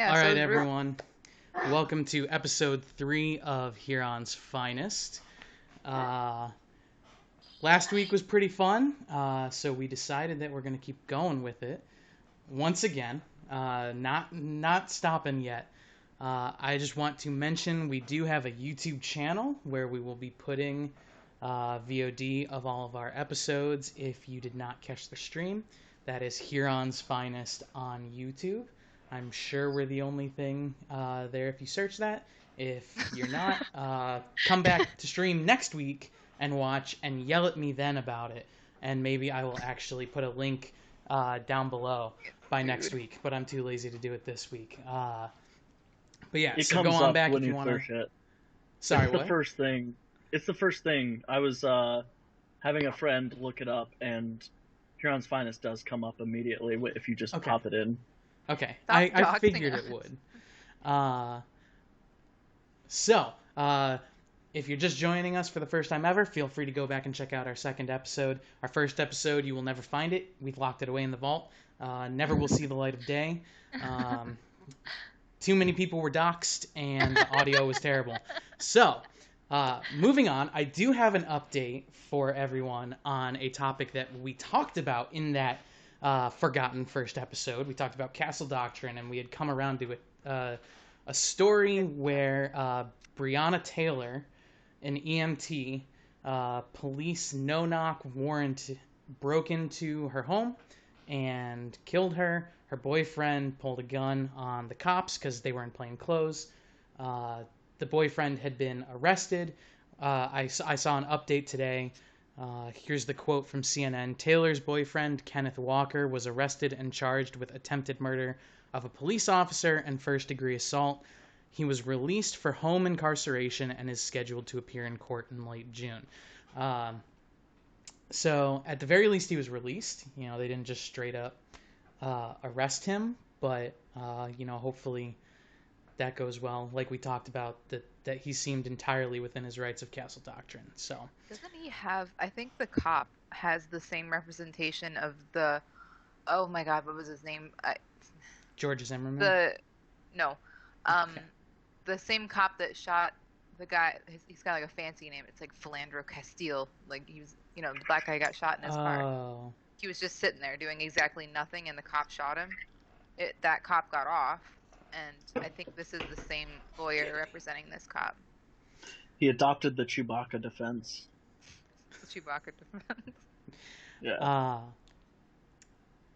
Yeah, All so right, it's real. everyone. Welcome to episode 3 of Huron's Finest. Uh, Last week was pretty fun, so we decided that we're going to keep going with it once again. Not stopping yet. I just want to mention we do have a YouTube channel where we will be putting VOD of all of our episodes. If you did not catch the stream, that is Huron's Finest on YouTube. I'm sure we're the only thing there if you search that. If you're not, come back to stream next week and watch and yell at me then about it. And maybe I will actually put a link down below by next Dude. week, but I'm too lazy to do it this week. But yeah, It so go comes on up back when if you you want to. search it. Sorry, It's the what? first thing. It's the first thing. I was having a friend look it up, and Huron's Finest does come up immediately if you just Okay. pop it in. Okay, Stop I doxing figured us. it would. Uh, so, if you're just joining us for the first time ever, feel free to go back and check out our second episode. Our first episode, you will never find it. We've locked it away in the vault. Never will see the light of day. Um, Too many people were doxxed, and the audio was terrible. So, moving on, I do have an update for everyone on a topic that we talked about in that forgotten first episode. We talked about castle doctrine, and we had come around to a story where Breonna Taylor, an EMT, police no-knock warrant broke into her home and killed her. Her boyfriend pulled a gun on the cops because they were in plain clothes. The boyfriend had been arrested. I saw an update today. Here's the quote from CNN. Taylor's boyfriend, Kenneth Walker, was arrested and charged with attempted murder of a police officer and first-degree assault. He was released for home incarceration and is scheduled to appear in court in late June. So at the very least, he was released. They didn't just straight up arrest him, but hopefully that goes well. Like we talked about, that he seemed entirely within his rights of castle doctrine. So Doesn't he have? I think the cop has the same representation of the. Oh my God, what was his name? George Zimmerman. The no, Okay. the same cop that shot the guy. He's got like a fancy name. It's like Philandro Castile. Like he was, the black guy got shot in his car. Oh, He was just sitting there doing exactly nothing, and the cop shot him. That cop got off, and I think this is the same lawyer representing this cop. He adopted the Chewbacca defense. The Chewbacca defense. Yeah.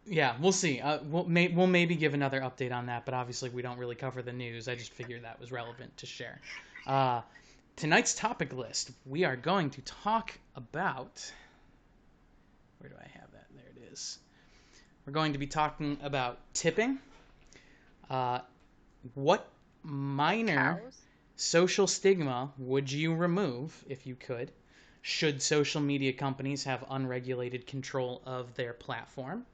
Yeah, we'll see. We'll maybe give another update on that, but obviously we don't really cover the news. I just figured that was relevant to share. Tonight's topic list, we are going to talk about. Where do I have that? There it is. We're going to be talking about tipping. What minor Cows. social stigma would you remove if you could? Should social media companies have unregulated control of their platform?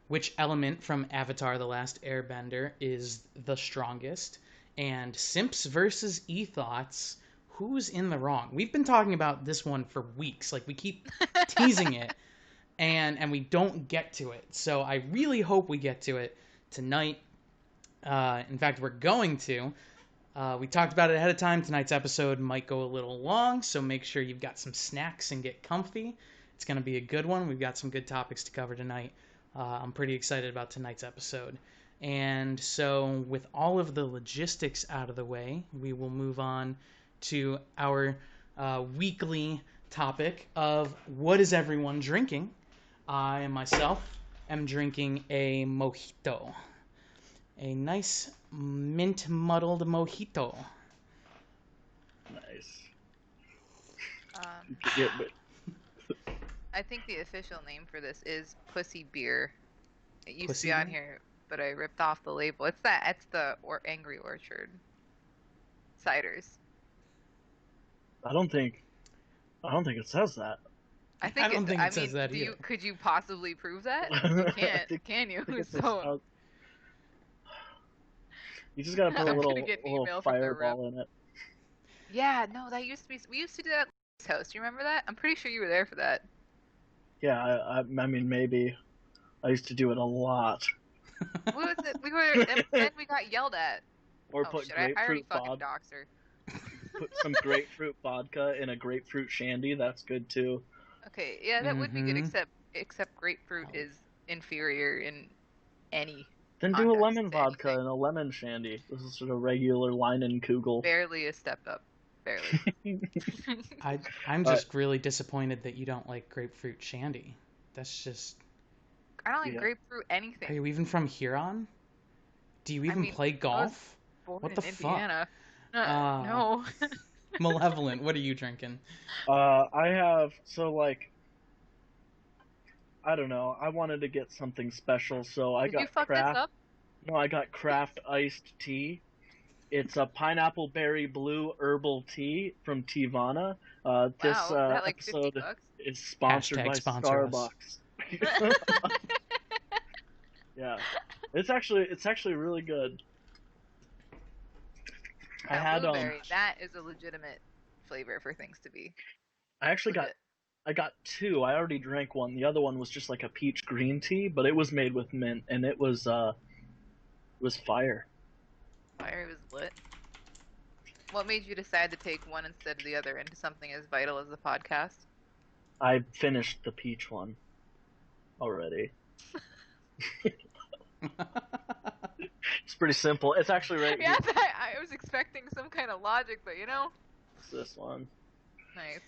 Which element from Avatar: The Last Airbender is the strongest? And SIMPs versus e-Thots, who's in the wrong? We've been talking about this one for weeks. Like, we keep teasing it, and we don't get to it. So I really hope we get to it tonight. In fact, we're going to. We talked about it ahead of time. Tonight's episode might go a little long, so make sure you've got some snacks and get comfy. It's going to be a good one. We've got some good topics to cover tonight. I'm pretty excited about tonight's episode. And so, with all of the logistics out of the way, we will move on to our weekly topic of what is everyone drinking. I myself am drinking a mojito. A nice mint muddled mojito. Nice. Um, Yeah, but I think the official name for this is Pussy Beer. It used Pussy to be on beer? here, but I ripped off the label. It's the Angry Orchard ciders. I don't think it says that. I I think don't think it I says mean, that either. could you possibly prove that? I You can't, think, can you? I think it So you just gotta put a I'm gonna little get an little email from the rep. fireball in it. Yeah, no, that used to be. We used to do that at Lisa's house. Do you remember that? I'm pretty sure you were there for that. Yeah, I mean maybe. I used to do it a lot. What was it? And then we got yelled at. Or Oh put shit! I already grapefruit fucking vodka. doxed her. Put some grapefruit vodka in a grapefruit shandy. That's good too. Okay, yeah, that would be good. Mm-hmm. Except grapefruit is inferior in any Then do a context lemon to vodka anything. and a lemon shandy. This is sort of regular Leinenkugel. Barely a step up. Barely. I'm Uh, just really disappointed that you don't like grapefruit shandy. That's just. I don't like yeah. grapefruit Are anything. you even from Huron? Do you I even mean, play I was golf? born What in the fuck? Indiana. Uh, No. Malevolent. What are you drinking? I have I don't know. I wanted to get something special, so I Did you got fuck this craft. up? No, I got craft iced tea. It's a pineapple berry blue herbal tea from Tivana. This Wow, is that like 50 episode bucks? is sponsored Hashtag by sponsor us. Starbucks. Yeah, it's actually really good. I Now, had blueberry, that is a legitimate flavor for things to be I actually got legit. I got two. I already drank one. The other one was just like a peach green tea, but it was made with mint, and it was fire. Fire was lit. What made you decide to take one instead of the other into something as vital as a podcast? I finished the peach one already. It's pretty simple. It's actually right Yeah, here. I was expecting some kind of logic, but It's this one. nice.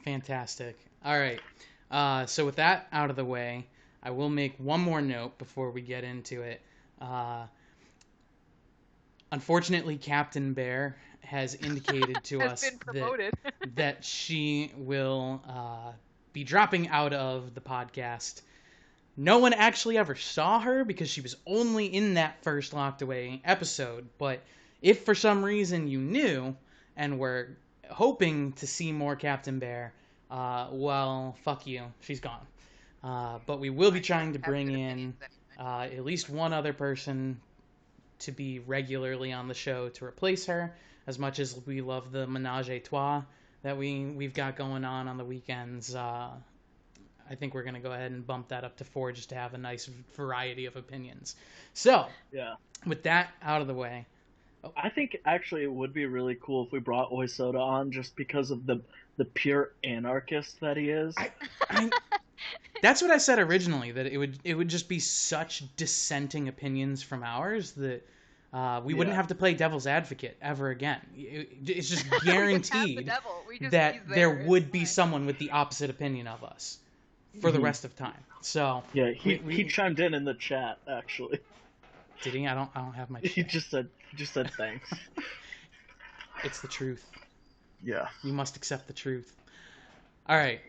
Fantastic. All right. So with that out of the way, I will make one more note before we get into it. Unfortunately, Captain Bear has indicated to Has us been promoted. that she will be dropping out of the podcast. No one actually ever saw her because she was only in that first Locked Away episode. But if for some reason you knew and were hoping to see more Captain Bear, well, fuck you. She's gone. But we will be trying to Have bring good in opinions anyway. at least one other person to be regularly on the show to replace her. As much as we love the menage a trois that we've got going on the weekends, I think we're going to go ahead and bump that up to 4 just to have a nice variety of opinions. So, Yeah. with that out of the way. I think actually it would be really cool if we brought Oi Soda on just because of the pure anarchist that he is. I that's what I said originally, that it would just be such dissenting opinions from ours that we wouldn't Yeah. have to play devil's advocate ever again. It's just We could have the guaranteed devil. He's that there It's would be fine. someone with the opposite opinion of us for the Mhm. rest of time. So Yeah, he we chimed in the chat actually. did he? I don't have my. He Chat. just said thanks. It's the truth. Yeah. You must accept the truth. All right.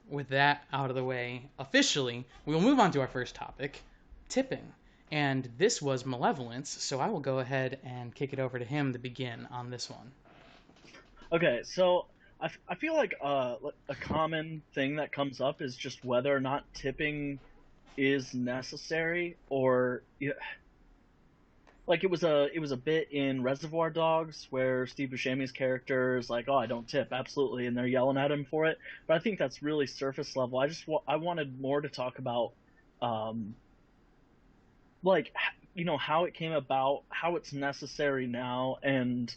With that out of the way, officially, we will move on to our first topic, tipping. And this was Malevolence, so I will go ahead and kick it over to him to begin on this one. Okay, so I feel like a common thing that comes up is just whether or not tipping is necessary, or like it was a bit in Reservoir Dogs where Steve Buscemi's character is like, "Oh, I don't tip, absolutely," and they're yelling at him for it. But I think that's really surface level. I wanted more to talk about, like how it came about, how it's necessary now, and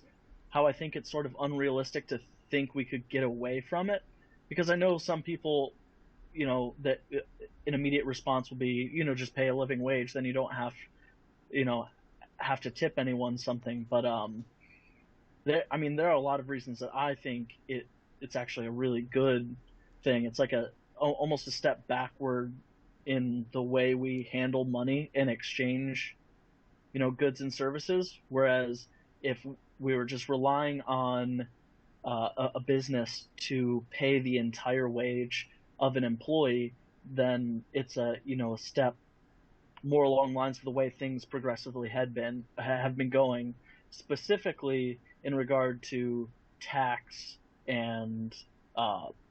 how I think it's sort of unrealistic to think we could get away from it, because I know some people, that an immediate response will be, just pay a living wage, then you don't you know have to tip anyone something. But there are a lot of reasons that I think it's actually a really good thing. It's like almost a step backward in the way we handle money and exchange, goods and services. Whereas if we were just relying on a business to pay the entire wage of an employee, then it's a step more along the lines of the way things progressively have been going, specifically in regard to tax and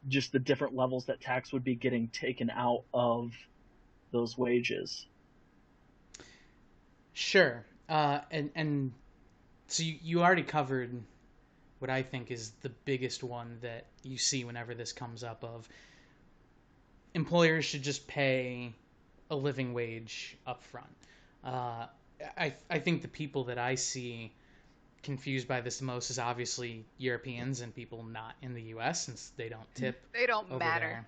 just the different levels that tax would be getting taken out of those wages. Sure. And so you already covered what I think is the biggest one that you see whenever this comes up of employers should just pay a living wage up front. I think the people that I see confused by this the most is obviously Europeans and people not in the U.S. since they don't tip. They don't over matter.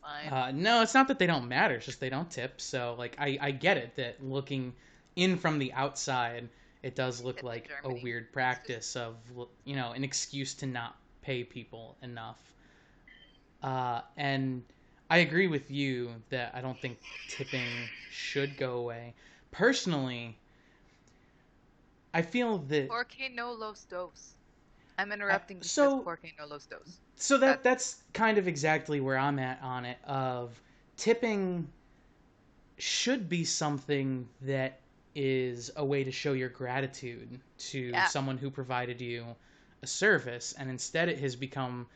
there. Fine. No, it's not that they don't matter. It's just they don't tip. So like I get it that looking in from the outside, it does look It's like a Germany. weird practice of an excuse to not pay people enough. And I agree with you that I don't think tipping should go away. Personally, I feel that Porque no los dos. I'm interrupting because so porque no los dos. so that's kind of exactly where I'm at on it. Of tipping should be something that is a way to show your gratitude to Yeah. someone who provided you a service, and instead it has become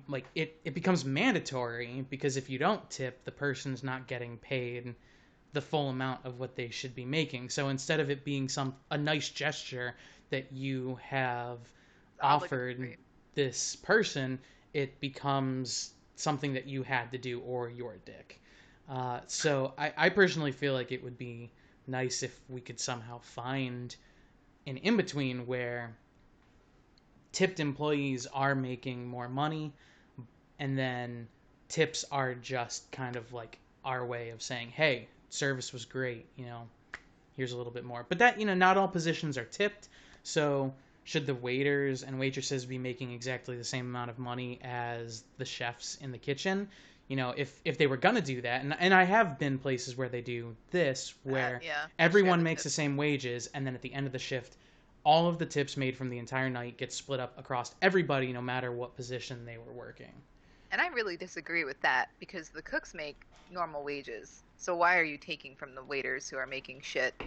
like it becomes mandatory because if you don't tip, the person's not getting paid the full amount of what they should be making. So instead of it being a nice gesture that you have offered Obligatory. this person, it becomes something that you had to do or you're a dick. So I personally feel like it would be nice if we could somehow find an in-between where tipped employees are making more money and then tips are just kind of like our way of saying, hey, service was great, here's a little bit more. But that, not all positions are tipped. So should the waiters and waitresses be making exactly the same amount of money as the chefs in the kitchen? If they were gonna do that, and I have been places where they do this, where Yeah. everyone Share the makes the tips. same wages, and then at the end of the shift, all of the tips made from the entire night get split up across everybody, no matter what position they were working. And I really disagree with that because the cooks make normal wages. So why are you taking from the waiters who are making shit? The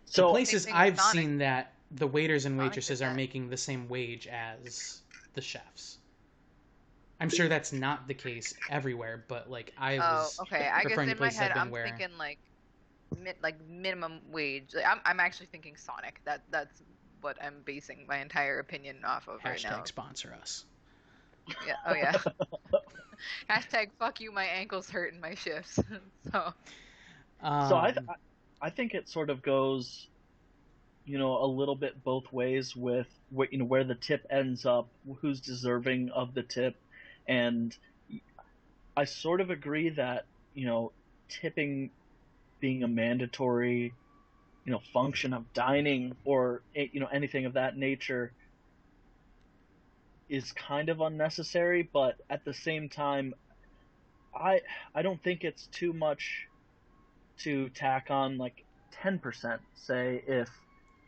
So places Same thing with I've Sonic. seen that the waiters and Sonic waitresses did are that. making the same wage as the chefs. I'm sure that's not the case everywhere, but like I Oh, was okay. I guess referring to in my places head I've been I'm where thinking like minimum wage. Like, I'm actually thinking Sonic. That's what I'm basing my entire opinion off of right now. hashtag sponsor us. Yeah. Oh yeah. Hashtag fuck you. My ankles hurt in my shifts. So Um, I think it sort of goes, a little bit both ways with where the tip ends up, who's deserving of the tip, and I sort of agree that tipping being a mandatory function of dining or anything of that nature is kind of unnecessary, but at the same time, I don't think it's too much to tack on like 10%, say, if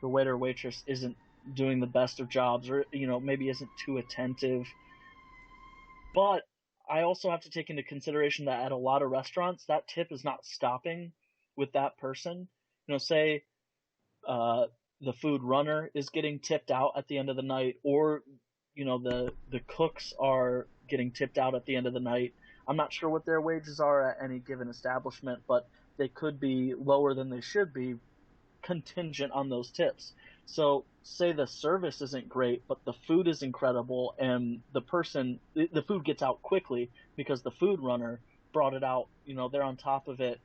the waiter or waitress isn't doing the best of jobs or maybe isn't too attentive. But I also have to take into consideration that at a lot of restaurants that tip is not stopping with that person. Say uh, the food runner is getting tipped out at the end of the night, or the cooks are getting tipped out at the end of the night. I'm not sure what their wages are at any given establishment, but they could be lower than they should be, contingent on those tips. So say the service isn't great, but the food is incredible, and the food gets out quickly because the food runner brought it out. They're on top of it.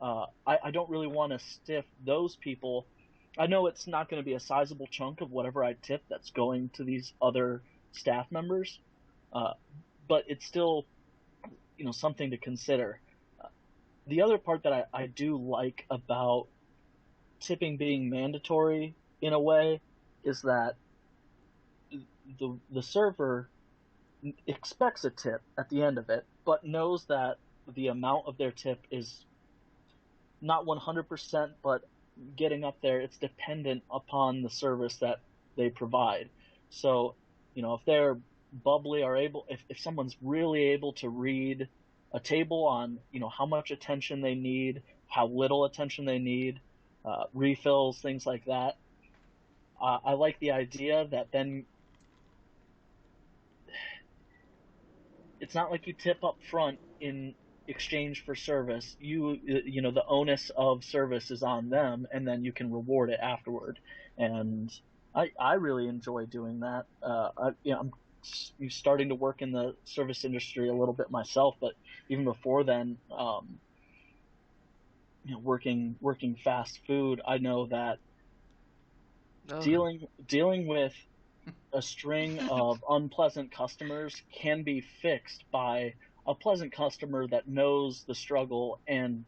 I don't really want to stiff those people. I know it's not going to be a sizable chunk of whatever I tip that's going to these other staff members, uh, but it's still something to consider. The other part that I do like about tipping being mandatory in a way is that the server expects a tip at the end of it, but knows that the amount of their tip is not 100%, but getting up there. It's dependent upon the service that they provide. So, if they're bubbly or if someone's really able to read a table on, how much attention they need, how little attention they need, refills, things like that. I like the idea that then it's not like you tip up front in exchange for service. The onus of service is on them, and then you can reward it afterward. And I really enjoy doing that. you starting to work in the service industry a little bit myself, but even before then, working fast food, I know that Ugh. dealing with a string of unpleasant customers can be fixed by a pleasant customer that knows the struggle and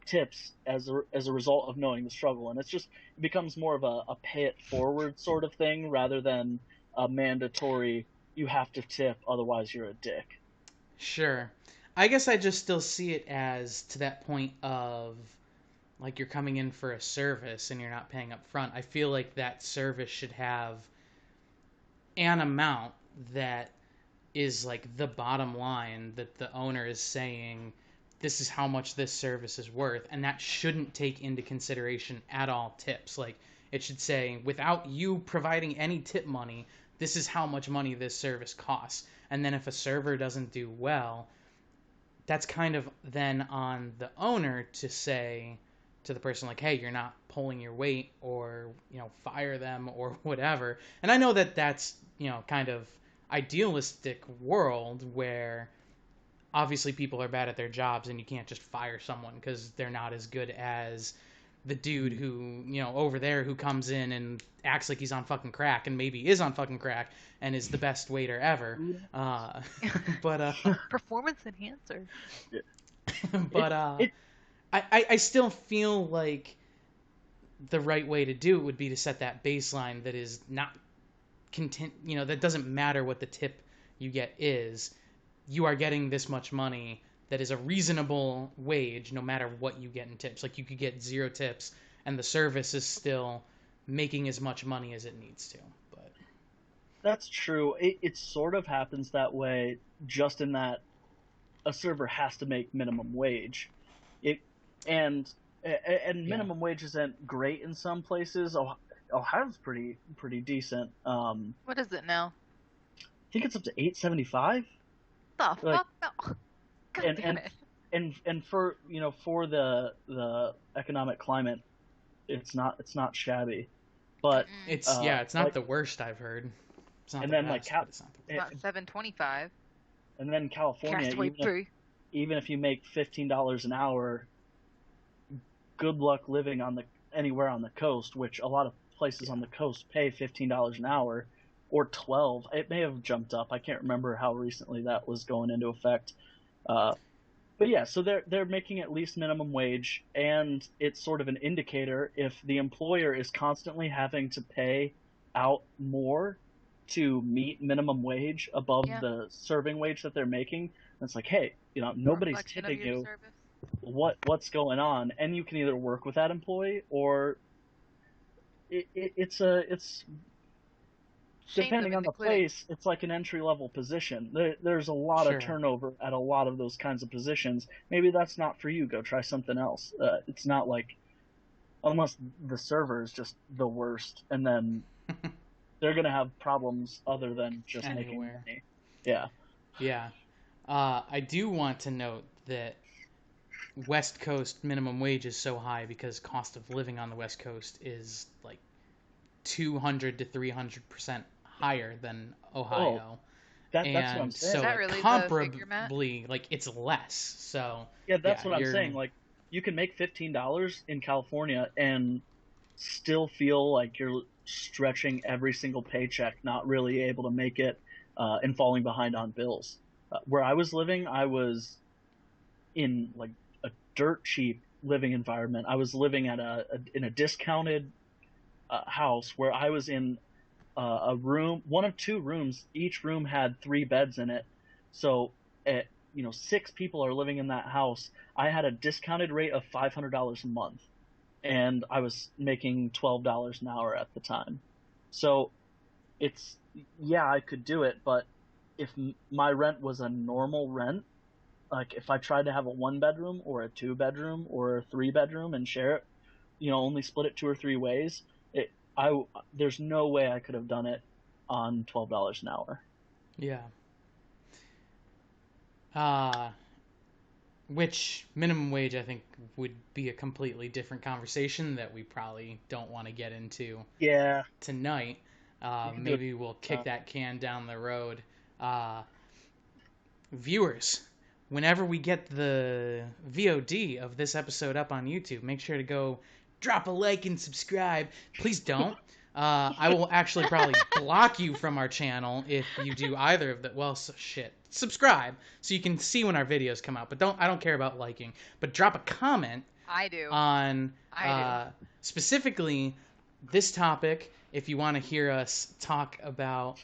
tips as a result of knowing the struggle. And it becomes more of a pay it forward sort of thing rather than a mandatory you have to tip, otherwise you're a dick. Sure. I guess I just still see it as to that point of like you're coming in for a service and you're not paying up front. I feel like that service should have an amount that is like the bottom line that the owner is saying this is how much this service is worth, and that shouldn't take into consideration at all tips. Like it should say without you providing any tip money, this is how much money this service costs. And then if a server doesn't do well, that's kind of then on the owner to say to the person like, hey, you're not pulling your weight, or fire them or whatever. And I know that that's kind of idealistic world where obviously people are bad at their jobs and you can't just fire someone because they're not as good as the dude who over there who comes in and acts like he's on fucking crack and maybe is on fucking crack and is the best waiter ever. But Performance enhancer. but I still feel like the right way to do it would be to set that baseline that is not that doesn't matter what the tip you get is. You are getting this much money that is a reasonable wage no matter what you get in tips. Like you could get 0 tips and the service is still making as much money as it needs to. But that's true. It sort of happens that way, just in that a server has to make minimum wage. And minimum wage isn't great in some places. Ohio's pretty decent. What is it now? I think it's up to $8.75. The fuck no. God damn it. And for the economic climate, it's not shabby. But it's it's not the worst I've heard. It's not and the then best, but it's not the worst. It's not $7.25. And then California, even if you make $15 an hour, good luck living anywhere on the coast, which a lot of places on the coast pay $15 an hour or $12. It may have jumped up. I can't remember how recently that was going into effect. But yeah, so they're making at least minimum wage, and it's sort of an indicator if the employer is constantly having to pay out more to meet minimum wage above the serving wage that they're making. It's like, hey, nobody's tipping you. What's going on? And you can either work with that employee or it's depending on the place, it's like an entry-level position. There's a lot of turnover at a lot of those kinds of positions. Maybe that's not for you. Go try something else. It's not like, unless the server is just the worst, and then they're going to have problems other than just making money. Yeah. Yeah. I do want to note that West Coast minimum wage is so high because cost of living on the West Coast is like 200 to 300% higher than Ohio. That's what I'm saying. So is that really comparably, like, it's less. So that's what I'm saying. Like, you can make $15 in California and still feel like you're stretching every single paycheck, not really able to make it, and falling behind on bills. Where I was living, I was in like a dirt cheap living environment. I was living in a discounted house where I was in a room, one of 2 rooms. Each room had 3 beds in it. So, 6 people are living in that house. I had a discounted rate of $500 a month, and I was making $12 an hour at the time. So, I could do it, but if my rent was a normal rent, like if I tried to have a 1-bedroom or a 2-bedroom or a 3-bedroom and share it, only split it 2 or 3 ways, there's no way I could have done it on $12 an hour. Yeah. Which minimum wage I think would be a completely different conversation that we probably don't want to get into tonight. Maybe we'll kick that can down the road Viewers, whenever we get the VOD of this episode up on YouTube, make sure to go drop a like and subscribe. Please don't. I will actually probably block you from our channel if you do either of the. Well, shit. Subscribe so you can see when our videos come out. But I don't care about liking. But drop a comment. I do. On I do. Specifically this topic, if you want to hear us talk about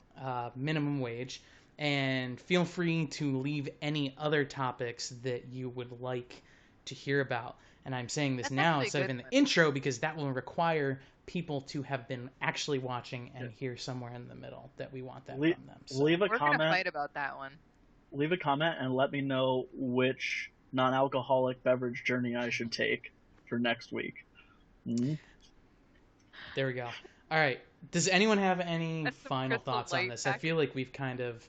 minimum wage, and feel free to leave any other topics that you would like to hear about. And I'm saying this now instead of in the intro because that will require people to have been actually watching and hear somewhere in the middle that we want that from them. So. Leave a We're comment. We're going to fight about that one. Leave a comment and let me know which non-alcoholic beverage journey I should take for next week. Mm-hmm. There we go. All right. Does anyone have any That's final thoughts on this? I feel like we've kind of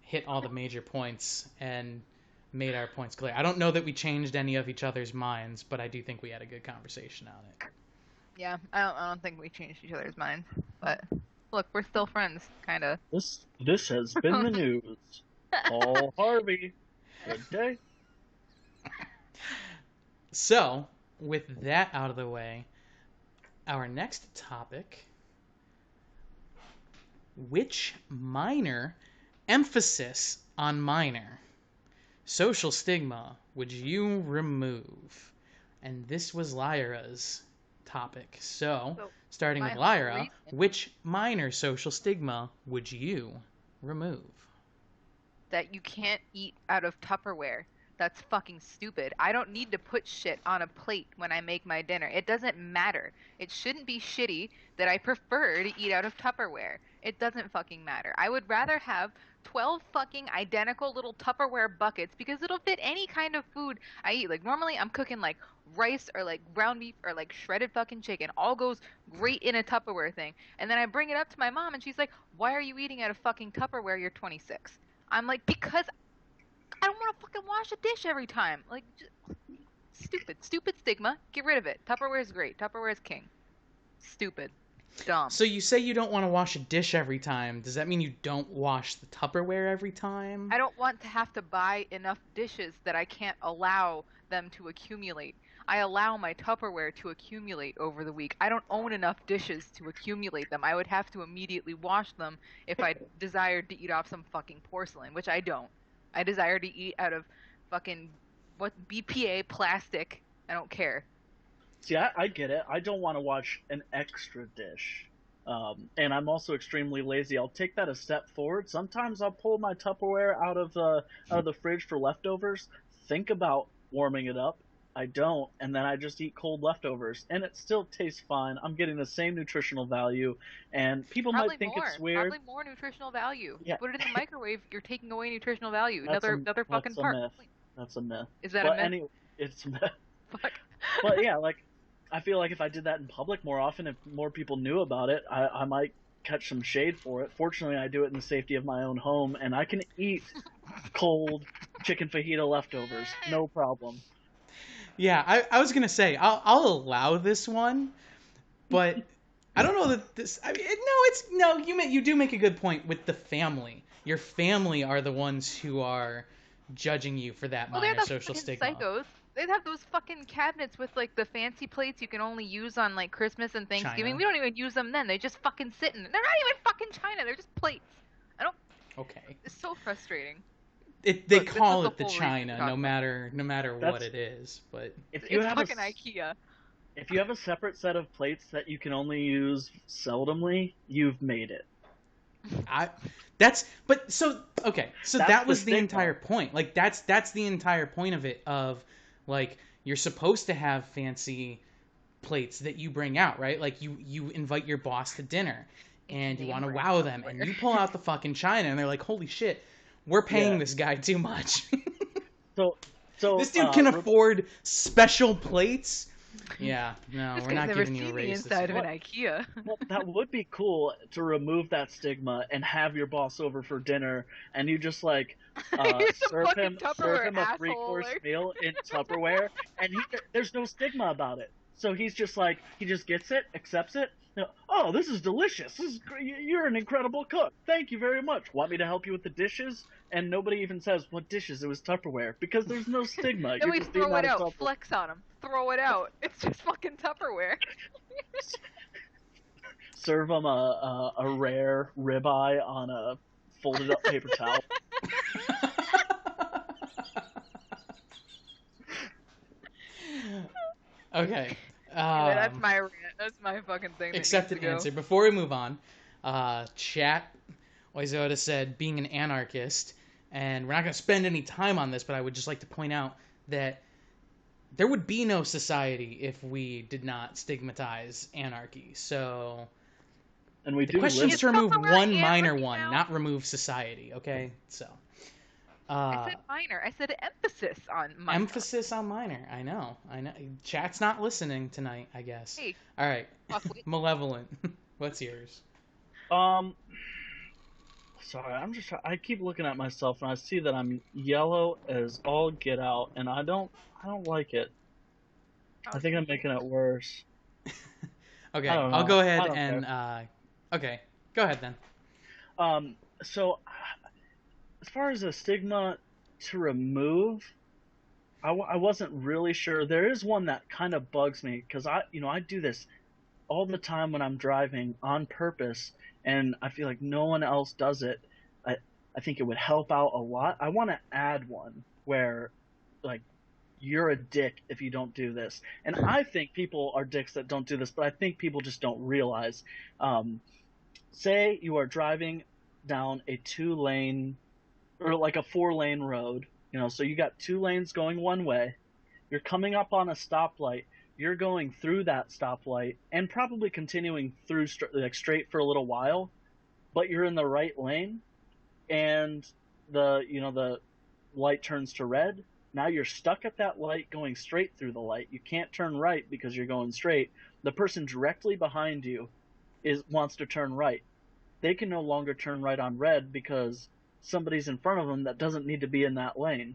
hit all the major points and made our points clear. I don't know that we changed any of each other's minds, but I do think we had a good conversation on it. Yeah, I don't think we changed each other's minds, but look, we're still friends, kind of. This has been the news. Paul Harvey. Good day. So, with that out of the way, our next topic: which minor, emphasis on minor, social stigma would you remove? And this was Lyra's topic. So starting with Lyra, which minor social stigma would you remove? That you can't eat out of Tupperware. That's fucking stupid. I don't need to put shit on a plate when I make my dinner. It doesn't matter. It shouldn't be shitty that I prefer to eat out of Tupperware. It doesn't fucking matter. I would rather have 12 fucking identical little Tupperware buckets because it'll fit any kind of food I eat. Like normally I'm cooking like rice or like ground beef or like shredded fucking chicken. All goes great in a Tupperware thing. And then I bring it up to my mom and she's like, "Why are you eating out of fucking Tupperware? You're 26." I'm like, because I don't want to fucking wash a dish every time. Like, stupid stigma. Get rid of it. Tupperware is great. Tupperware is king. Stupid. Dumb. So you say you don't want to wash a dish every time. Does that mean you don't wash the Tupperware every time? I don't want to have to buy enough dishes that I can't allow them to accumulate. I allow my Tupperware to accumulate over the week. I don't own enough dishes to accumulate them. I would have to immediately wash them if I desired to eat off some fucking porcelain, which I don't. I desire to eat out of fucking BPA plastic. I don't care. See, I get it. I don't want to wash an extra dish. And I'm also extremely lazy. I'll take that a step forward. Sometimes I'll pull my Tupperware out of the fridge for leftovers, think about warming it up. I don't, and then I just eat cold leftovers, and it still tastes fine. I'm getting the same nutritional value, and people might think it's weird. Probably more nutritional value. Yeah. Put it in the microwave, you're taking away nutritional value. Another fucking part. Myth. That's a myth. Is that a myth? Anyway, it's a myth. Fuck. But yeah, like, I feel like if I did that in public more often, if more people knew about it, I might catch some shade for it. Fortunately, I do it in the safety of my own home, and I can eat cold chicken fajita leftovers, no problem. Yeah, I was gonna say I'll allow this one, but I don't know that this. I mean, you do make a good point with the family. Your family are the ones who are judging you for that minor social stigma. Psychos. They'd have those fucking cabinets with like the fancy plates you can only use on like Christmas and Thanksgiving. China. We don't even use them then. They just fucking sit in. They're not even fucking China. They're just plates. I don't. Okay. It's so frustrating. They call it the China, no matter what it is. But if you have fucking IKEA. If you have a separate set of plates that you can only use seldomly, you've made it. That was the entire point. Like that's the entire point of it. Of like you're supposed to have fancy plates that you bring out, right? Like you invite your boss to dinner, and you want to wow them, and you pull out the fucking China, and they're like, "Holy shit, we're paying this guy too much." So this dude can afford special plates. Yeah, no, we're not giving you a raise. Inside of an IKEA. Well, that would be cool to remove that stigma and have your boss over for dinner, and you just like serve him a 3-course meal in Tupperware, and there's no stigma about it. So he's just like, he just gets it, accepts it, Oh, this is delicious. You're an incredible cook. Thank you very much. Want me to help you with the dishes? And nobody even says what dishes. It was Tupperware because there's no stigma. Then You're we just eating throw it out of out, Tupperware. flex on them, throw it out. It's just fucking Tupperware. Serve them a rare ribeye on a folded up paper towel. Okay. Anyway, that's my rant. That's my fucking thing. That Accepted needs to go. answer. Before we move on, chat Oizoda said being an anarchist, and we're not going to spend any time on this, but I would just like to point out that there would be no society if we did not stigmatize anarchy. So And we the do question live is to remove Tupperware one minor anarchy one, now? not remove society. Okay, so I said minor. I said emphasis on minor. emphasis on minor. I know. Chat's not listening tonight, I guess. Hey, All right, fuckwit. malevolent. What's yours? Um, sorry, I keep looking at myself and I see that I'm yellow as all get out, and I don't like it. I think I'm making it worse. Okay, I don't know. I'll go ahead I don't and okay, go ahead then. So as far as a stigma to remove, I wasn't really sure. There is one that kind of bugs me because I do this all the time when I'm driving on purpose, and I feel like no one else does it. I think it would help out a lot. I want to add one where, like, you're a dick if you don't do this. And I think people are dicks that don't do this, but I think people just don't realize. Say you are driving down a 2-lane or like a 4-lane road, so you got 2 lanes going one way. You're coming up on a stoplight. You're going through that stoplight and probably continuing through straight for a little while, but you're in the right lane, and the light turns to red. Now you're stuck at that light going straight through the light. You can't turn right because you're going straight. The person directly behind you wants to turn right. They can no longer turn right on red because somebody's in front of them that doesn't need to be in that lane.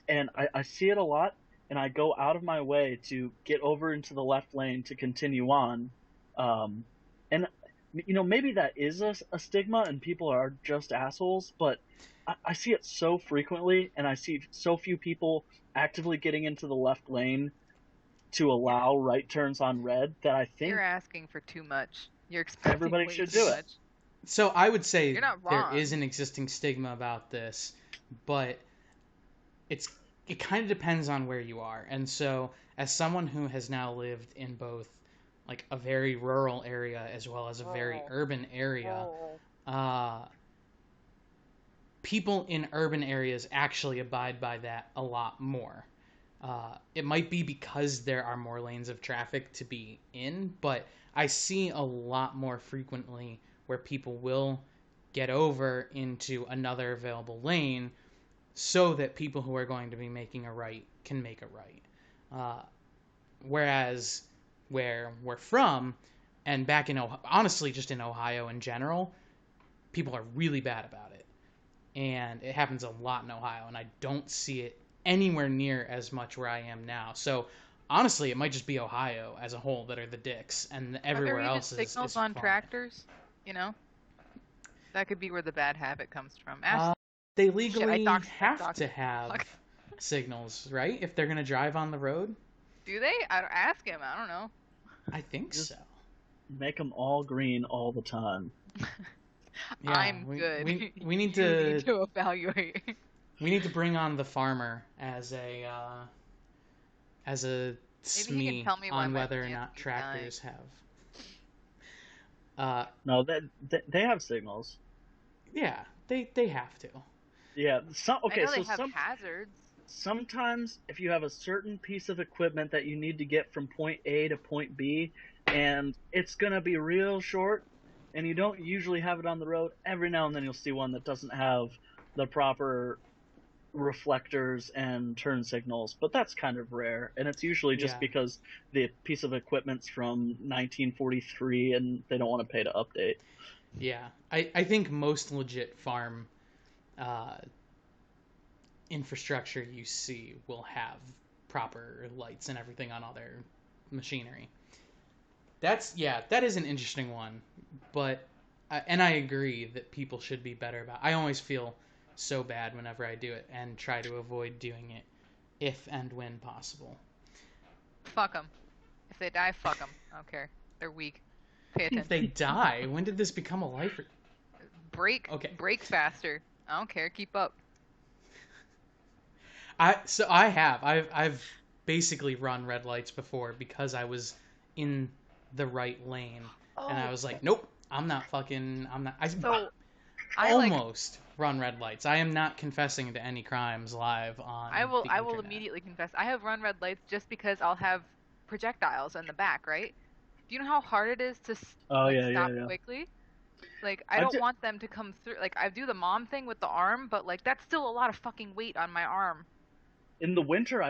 And I see it a lot, and I go out of my way to get over into the left lane to continue on. And maybe that is a stigma and people are just assholes, but I see it so frequently, and I see so few people actively getting into the left lane to allow right turns on red that I think You're asking for too much. You're expecting everybody way should too do it. much. So I would say You're not there wrong. is an existing stigma about this, but it kind of depends on where you are. And so as someone who has now lived in both like a very rural area as well as a very urban area, people in urban areas actually abide by that a lot more. It might be because there are more lanes of traffic to be in, but I see a lot more frequently where people will get over into another available lane so that people who are going to be making a right can make a right. Whereas where we're from, and back in honestly just in Ohio in general, people are really bad about it. And it happens a lot in Ohio, and I don't see it anywhere near as much where I am now. So honestly, it might just be Ohio as a whole that are the dicks, and everywhere Are there even else is signals fine. on tractors? That could be where the bad habit comes from. They legally I have to have signals, right? If they're going to drive on the road? Do they? Ask him. I don't know. I think so. Make them all green all the time. Yeah, I'm good. We need You to need to evaluate. we need to bring on the farmer as a SME tell me why on my whether or plants not keep tractors have. No, they have signals. Yeah, they have to. Yeah. I know they have hazards. Sometimes if you have a certain piece of equipment that you need to get from point A to point B, and it's gonna be real short, and you don't usually have it on the road, every now and then you'll see one that doesn't have the proper reflectors and turn signals, but that's kind of rare, and it's usually just because the piece of equipment's from 1943 and they don't want to pay to update. Yeah, I think most legit farm infrastructure you see will have proper lights and everything on all their machinery. that is an interesting one, but and I agree that people should be better about. I always feel so bad whenever I do it and try to avoid doing it if and when possible. Fuck them. If they die, fuck them. I don't care. They're weak. Pay If they attention. die, when did this become a life? Brake. Okay. Brake faster. I don't care. Keep up. I've basically run red lights before because I was in the right lane, and I was like, nope, I'm not. So I almost run red lights. I am not confessing to any crimes live on. I will the internet. immediately confess. I have run red lights just because I'll have projectiles in the back, right? Do you know how hard it is to stop quickly? Like, I don't want them to come through. Like, I do the mom thing with the arm, but like that's still a lot of fucking weight on my arm. In the winter,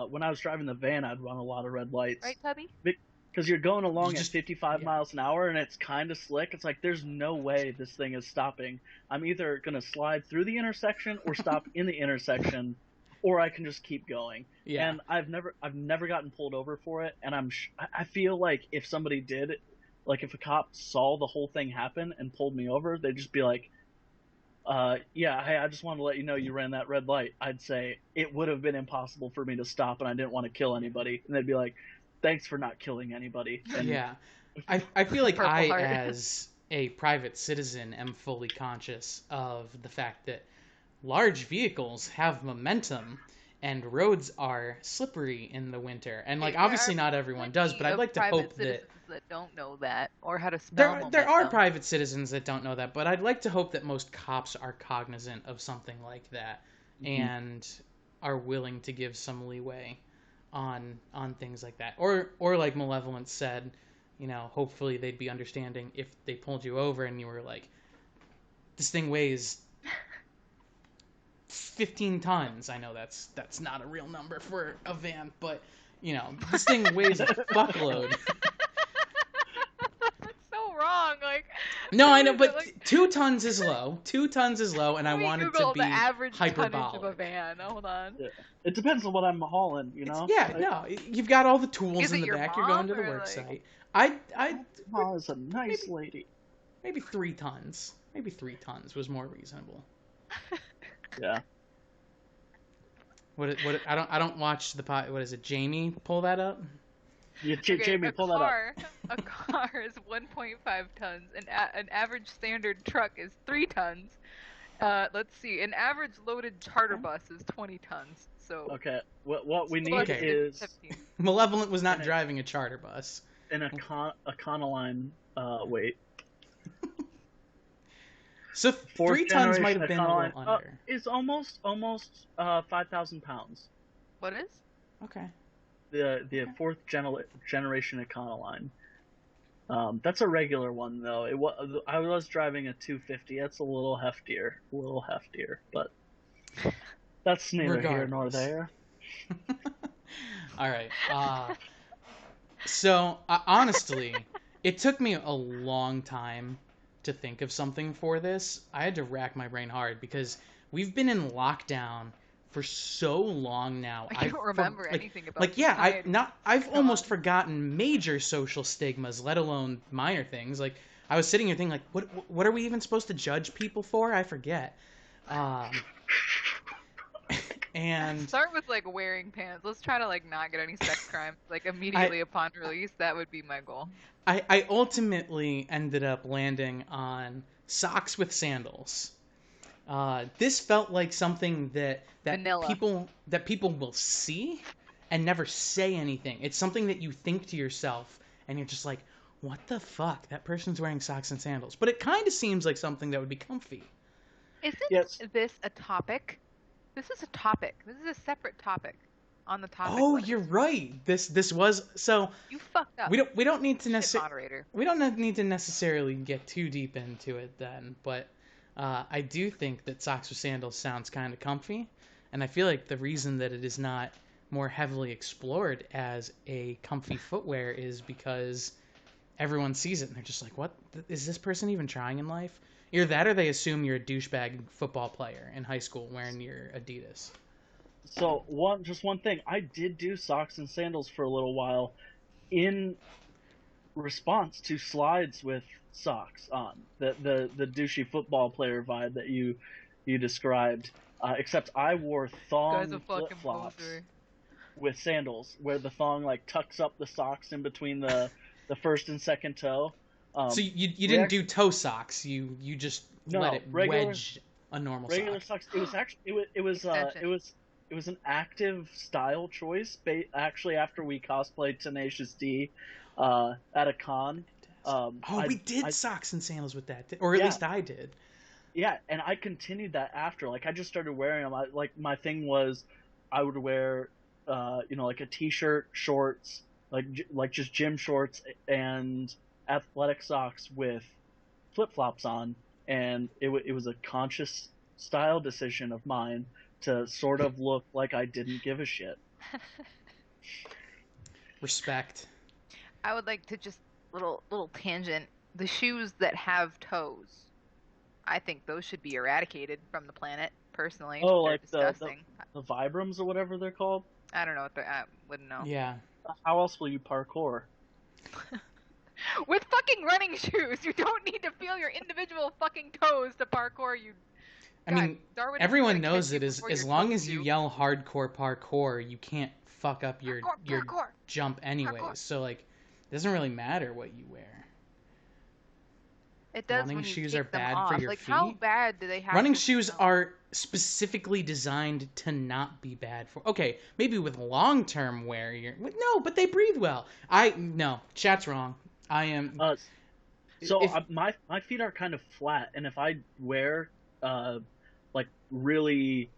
when I was driving the van, I'd run a lot of red lights. Right, Tubby? Because you're going along at 55 miles an hour, and it's kind of slick. It's like, there's no way this thing is stopping. I'm either going to slide through the intersection or stop in the intersection, or I can just keep going. Yeah. And I've never gotten pulled over for it, and I feel like if somebody did, like if a cop saw the whole thing happen and pulled me over, they'd just be like, hey, I just wanted to let you know you ran that red light. I'd say it would have been impossible for me to stop, and I didn't want to kill anybody. And they'd be like, thanks for not killing anybody. And yeah. I feel like as a private citizen, am fully conscious of the fact that large vehicles have momentum and roads are slippery in the winter. And like, obviously not everyone does, but I'd like to hope that don't know that or how to spell there are private citizens that don't know that, but I'd like to hope that most cops are cognizant of something like that and are willing to give some leeway on things like that. Or like Malevolent said, you know, hopefully they'd be understanding if they pulled you over and you were like, this thing weighs 15 tons. I know that's not a real number for a van, but you know, this thing weighs a fuckload. Wrong, like no, I know, but like, 2 tons is low. 2 tons is low, and I want it to be the average hyperbolic. Tonnage of a van. Hold on. Yeah. It depends on what I'm hauling, you know. You've got all the tools in the back. You're going to the work like... site. Mom is a nice lady. Maybe 3 tons. Maybe 3 tons was more reasonable. Yeah. What? I don't watch the pot. What is it? Jamie, pull that up. Yeah, Jamie, pull that up. A car is 1.5 tons. An average standard truck is 3 tons. Let's see. An average loaded charter bus is 20 tons. So okay, what we need is 15. Malevolent was not driving a charter bus. And a Econoline weight. So 3 tons might have been a little under. It's almost 5,000 pounds. What is? Okay. The 4th generation Econoline. That's a regular one though. I was driving a 250. That's a little heftier, but that's neither here nor there. All right. So honestly, it took me a long time to think of something for this. I had to rack my brain hard because we've been in lockdown for so long now. I don't remember anything about I've almost forgotten major social stigmas, let alone minor things. Like I was sitting here thinking, like, what are we even supposed to judge people for? I forget. And start with like wearing pants. Let's try to like not get any sex crimes like immediately upon release. That would be my goal. I ultimately ended up landing on socks with sandals. This felt like something that people will see and never say anything. It's something that you think to yourself and you're just like, what the fuck? That person's wearing socks and sandals. But it kind of seems like something that would be comfy. Isn't this a topic? This is a topic. This is a separate topic on the topic. Oh, list. You're right. This was so. You fucked up. We don't need to necessarily. We don't need to necessarily get too deep into it then, but I do think that socks with sandals sounds kind of comfy, and I feel like the reason that it is not more heavily explored as a comfy footwear is because everyone sees it and they're just like, what is this person even trying in life? Either that or they assume you're a douchebag football player in high school wearing your Adidas. So one thing, I did do socks and sandals for a little while in response to slides with socks on, the douchey football player vibe that you described. Except I wore Guy's a thong flip fucking flops poser. with sandals, where the thong like tucks up the socks in between the first and second toe. So Um, you didn't react- do toe socks. You just let no, it regular wedge a normal regular sock. socks. It was actually Extension. it was an active style choice. Actually, after we cosplayed Tenacious D at a con, Oh, we did I socks and sandals with that, or at yeah, least I did. yeah, and I continued that after. Like I just started wearing them. Like my thing was, I would wear, like a t-shirt, shorts, like just gym shorts and athletic socks with flip flops on, and it was a conscious style decision of mine to sort of look like I didn't give a shit. Respect. I would like to just little tangent. The shoes that have toes, I think those should be eradicated from the planet. Personally, Oh, they're like disgusting. the Vibrams or whatever they're called. I don't know what they're. I wouldn't know. Yeah. How else will you parkour? With fucking running shoes, you don't need to feel your individual fucking toes to parkour. You. I God, mean, Darwin is everyone gonna knows catch you it before as your long toes as you do. yell hardcore parkour, you can't fuck up your Parkour. jump anyways. Parkour. So like, it doesn't really matter what you wear. It does Running when you shoes take are them bad off. for your Like, feet. how bad do they have Running to shoes smell? are specifically designed to not be bad for. Okay, maybe with long-term wear, no, but they breathe well. No, chat's wrong. I am. So If my feet are kind of flat, and if I wear like really,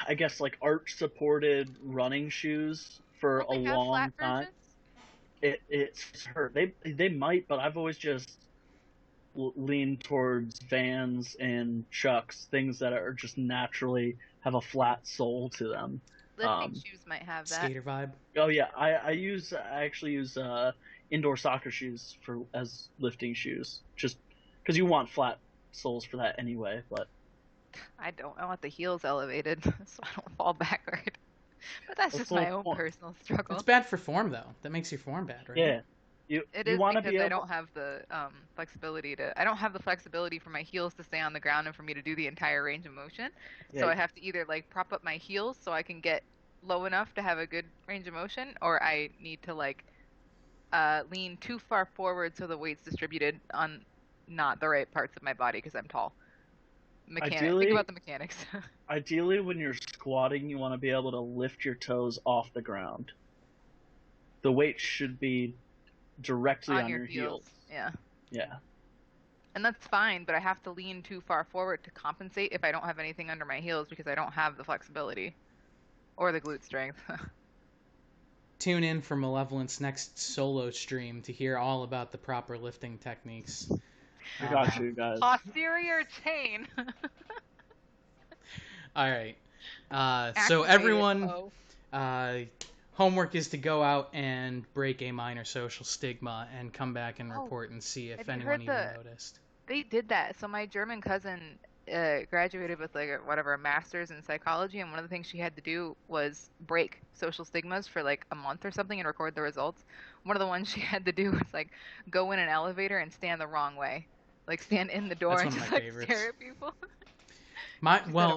I guess like arch supported running shoes for Don't a they have long flat time, versions? it's hurt. They might, but I've always just leaned towards Vans and Chucks, things that are just naturally have a flat sole to them. Lifting shoes might have that. skater vibe. Oh yeah, I actually use indoor soccer shoes as lifting shoes, just because you want flat soles for that anyway. But I don't. I want the heels elevated so I don't fall backward. But that's that's just the my whole own point. personal struggle. It's bad for form though. That makes your form bad, right? Yeah, It you is want to because be I able. don't have the flexibility to. I don't have the flexibility for my heels to stay on the ground and for me to do the entire range of motion. So Yeah, I have to either like prop up my heels so I can get low enough to have a good range of motion, or I need to like lean too far forward so the weight's distributed on not the right parts of my body because I'm tall. Think ideally, about the mechanics. ideally when you're squatting, you want to be able to lift your toes off the ground. The weight should be directly On on your your heels. heels. Yeah. Yeah. And that's fine, but I have to lean too far forward to compensate if I don't have anything under my heels because I don't have the flexibility or the glute strength. Tune in for Malevolent's next solo stream to hear all about the proper lifting techniques. I got you guys. Posterior chain. All right. So Activate it, everyone, Poe. homework is to go out and break a minor social stigma and come back and Oh, report and see if have you anyone heard even noticed. They did that. So my German cousin graduated with like a master's in psychology, and one of the things she had to do was break social stigmas for like a month or something and record the results. One of the ones she had to do was like go in an elevator and stand the wrong way, like stand in the door That's and one of just my like favorites. stare at people.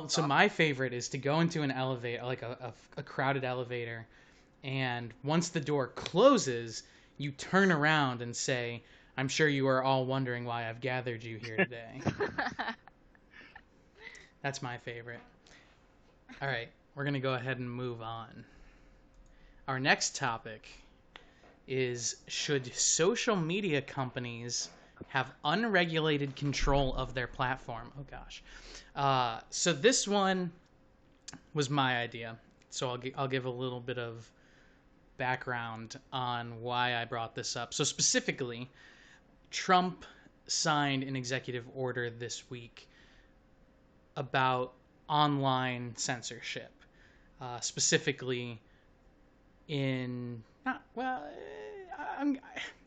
So my favorite is to go into an elevator, like a crowded elevator, and once the door closes, you turn around and say, "I'm sure you are all wondering why I've gathered you here today." That's my favorite. All right, we're going to go ahead and move on. Our next topic is, should social media companies have unregulated control of their platform? Oh, gosh. So this one was my idea. So I'll give a little bit of background on why I brought this up. So specifically, Trump signed an executive order this week about online censorship, specifically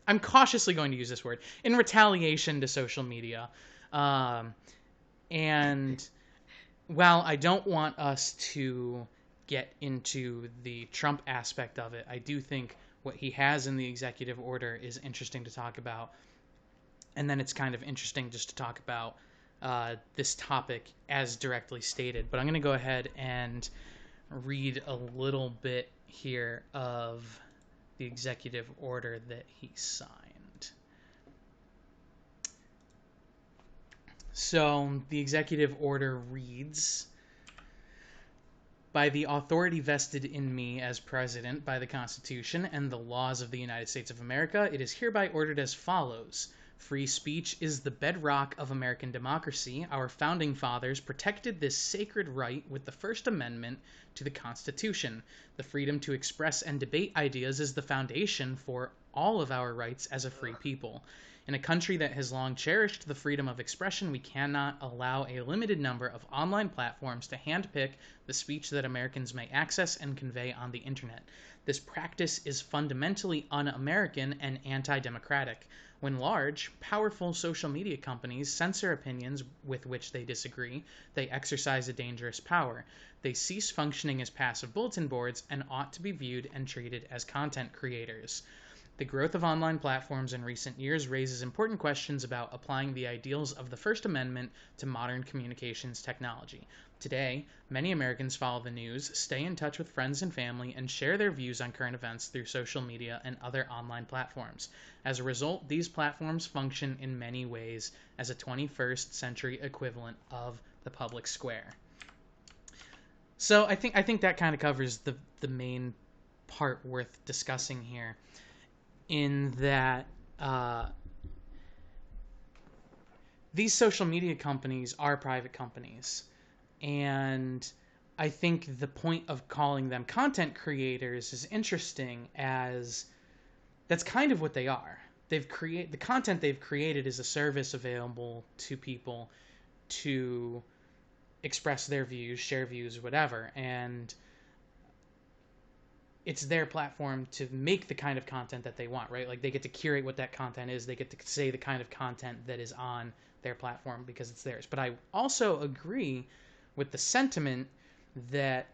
I'm cautiously going to use this word, in retaliation to social media. And while I don't want us to get into the Trump aspect of it, I do think what he has in the executive order is interesting to talk about. And then it's kind of interesting just to talk about this topic as directly stated. But I'm going to go ahead and read a little bit here of the executive order that he signed. So the executive order reads, by the authority vested in me as president by the Constitution and the laws of the United States of America, it is hereby ordered as follows. Free speech is the bedrock of American democracy. Our founding fathers protected this sacred right with the First Amendment to the Constitution. The freedom to express and debate ideas is the foundation for all of our rights as a free people. In a country that has long cherished the freedom of expression, we cannot allow a limited number of online platforms to handpick the speech that Americans may access and convey on the internet. This practice is fundamentally un-American and anti-democratic. When large, powerful social media companies censor opinions with which they disagree, they exercise a dangerous power. They cease functioning as passive bulletin boards and ought to be viewed and treated as content creators. The growth of online platforms in recent years raises important questions about applying the ideals of the First Amendment to modern communications technology. Today, many Americans follow the news, stay in touch with friends and family, and share their views on current events through social media and other online platforms. As a result, these platforms function in many ways as a 21st century equivalent of the public square. So I think that kind of covers the main part worth discussing here, in that these social media companies are private companies. And I think the point of calling them content creators is interesting, as that's kind of what they are. The content they've created is a service available to people to express their views, share views, whatever. And it's their platform to make the kind of content that they want, right? Like, they get to curate what that content is. They get to say the kind of content that is on their platform because it's theirs. But I also agree with the sentiment that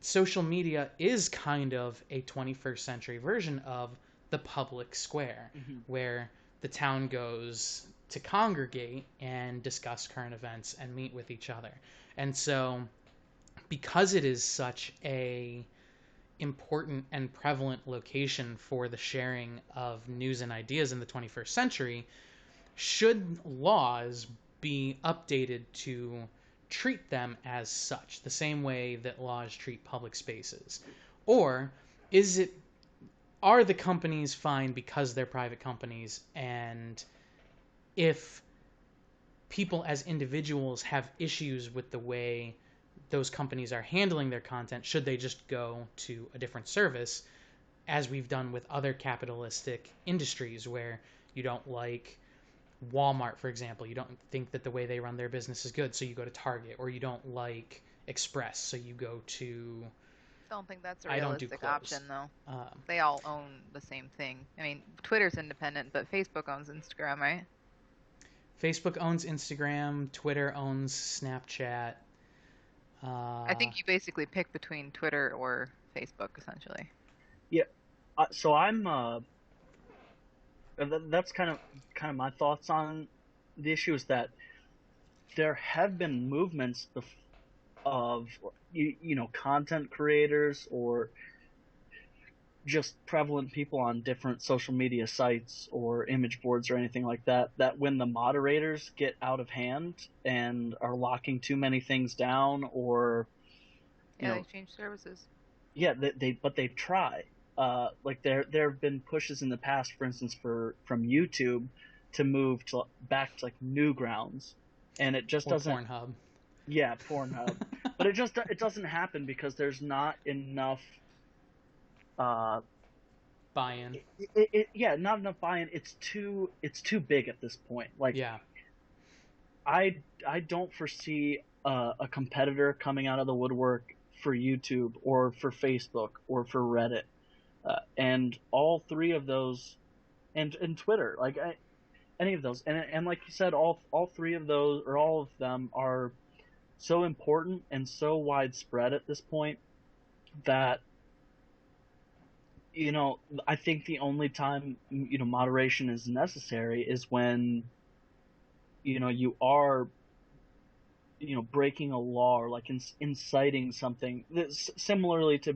social media is kind of a 21st century version of the public square, where the town goes to congregate and discuss current events and meet with each other. And so, because it is such a important and prevalent location for the sharing of news and ideas in the 21st century, should laws be updated to treat them as such, the same way that laws treat public spaces? Or are the companies fine because they're private companies, and if people as individuals have issues with the way those companies are handling their content, should they just go to a different service, as we've done with other capitalistic industries, where you don't like Walmart, for example, you don't think that the way they run their business is good, so you go to Target, or you don't like Express, so you go to... I don't think that's a realistic option, though. They all own the same thing. I mean, Twitter's independent, but Facebook owns Instagram, right? Facebook owns Instagram, Twitter owns Snapchat. I think you basically pick between Twitter or Facebook, essentially. Yeah. So I'm. That's kind of my thoughts on the issue, is that there have been movements of content creators or just prevalent people on different social media sites or image boards or anything like that, that when the moderators get out of hand and are locking too many things down, or they change services. Yeah, but they try. Like there have been pushes in the past, for instance, from YouTube to move back to like Newgrounds, and it just doesn't. Pornhub. Yeah, Pornhub. But it doesn't happen because there's not enough buy-in. Not enough buy-in. It's too big at this point. Like, yeah, I don't foresee a competitor coming out of the woodwork for YouTube or for Facebook or for Reddit, and all three of those, and Twitter, like any of those, and like you said, all three of those, or all of them, are so important and so widespread at this point that you know, I think the only time, moderation is necessary is when, you are, breaking a law, or like inciting something that's similarly to,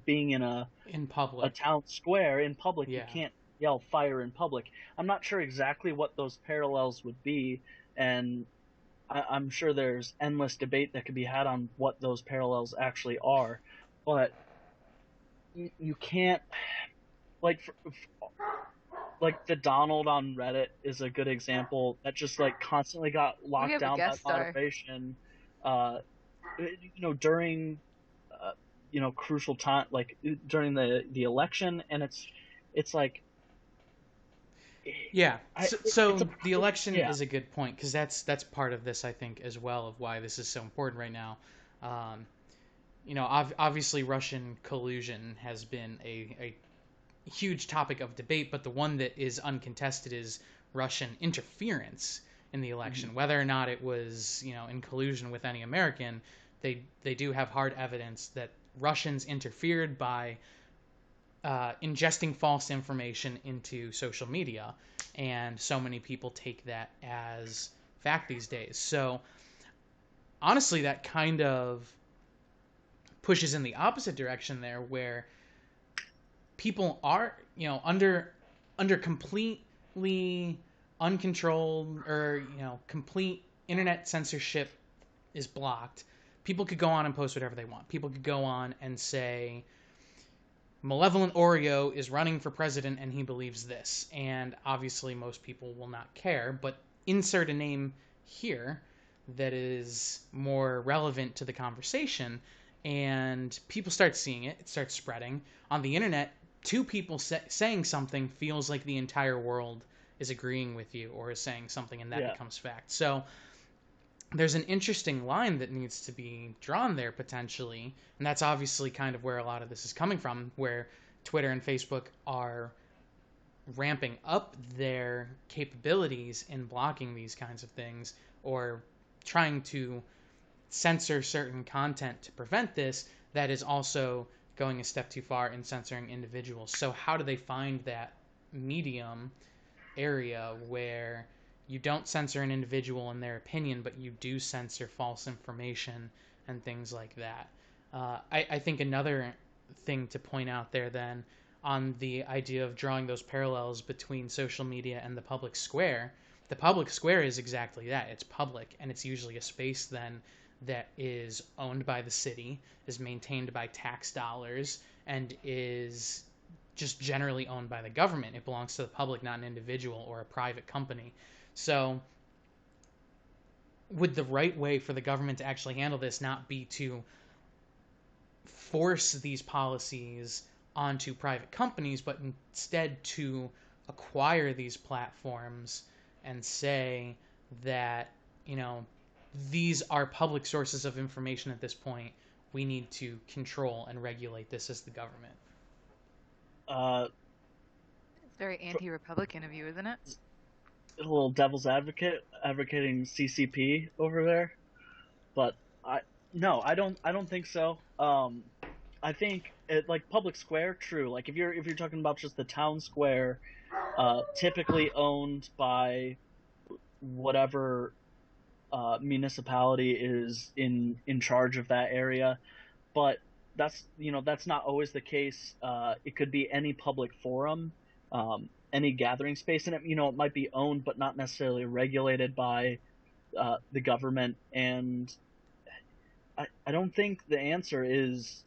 being in in a public. town square in public. You Yeah. can't yell fire in public. I'm not sure exactly what those parallels would be, and I'm sure there's endless debate that could be had on what those parallels actually are, but you can't, like, like the Donald on Reddit is a good example that just like constantly got We locked have a down by guest star. moderation, uh, during, uh, crucial time, like during the election, and it's like, Yeah. it's a So the election yeah. is a good point because that's part of this, I think, as well, of why this is so important right now. Um, obviously Russian collusion has been a huge topic of debate, but the one that is uncontested is Russian interference in the Mhm. election. Whether or not it was, in collusion with any American, they do have hard evidence that Russians interfered by ingesting false information into social media, and so many people take that as fact these days. So honestly, that kind of pushes in the opposite direction there, where people are, under completely uncontrolled, or complete internet censorship is blocked. People could go on and post whatever they want. People could go on and say malevolent Oreo is running for president and he believes this. And obviously, most people will not care, but insert a name here that is more relevant to the conversation, and people start seeing it. It starts spreading. On the internet, two people saying something feels like the entire world is agreeing with you or is saying something, and that Yeah. becomes fact. So there's an interesting line that needs to be drawn there potentially, and that's obviously kind of where a lot of this is coming from, where Twitter and Facebook are ramping up their capabilities in blocking these kinds of things, or trying to censor certain content to prevent this, that is also going a step too far in censoring individuals. So how do they find that medium area where you don't censor an individual in their opinion, but you do censor false information and things like that? I think another thing to point out there, then, on the idea of drawing those parallels between social media and the public square is exactly that. It's public, and it's usually a space then that is owned by the city, is maintained by tax dollars, and is just generally owned by the government. It belongs to the public, not an individual or a private company. So, would the right way for the government to actually handle this not be to force these policies onto private companies, but instead to acquire these platforms and say that, you know, these are public sources of information at this point. We need to control and regulate this as the government. Uh, It's very anti-Republican of you, isn't it? a little devil's advocate advocating CCP over there, but I no, I don't think so. I think it, like public square, true. Like if you're talking about just the town square, typically owned by whatever municipality is in charge of that area, but that's not always the case. It could be any public forum, any gathering space, and it might be owned but not necessarily regulated by the government. And I don't think the answer is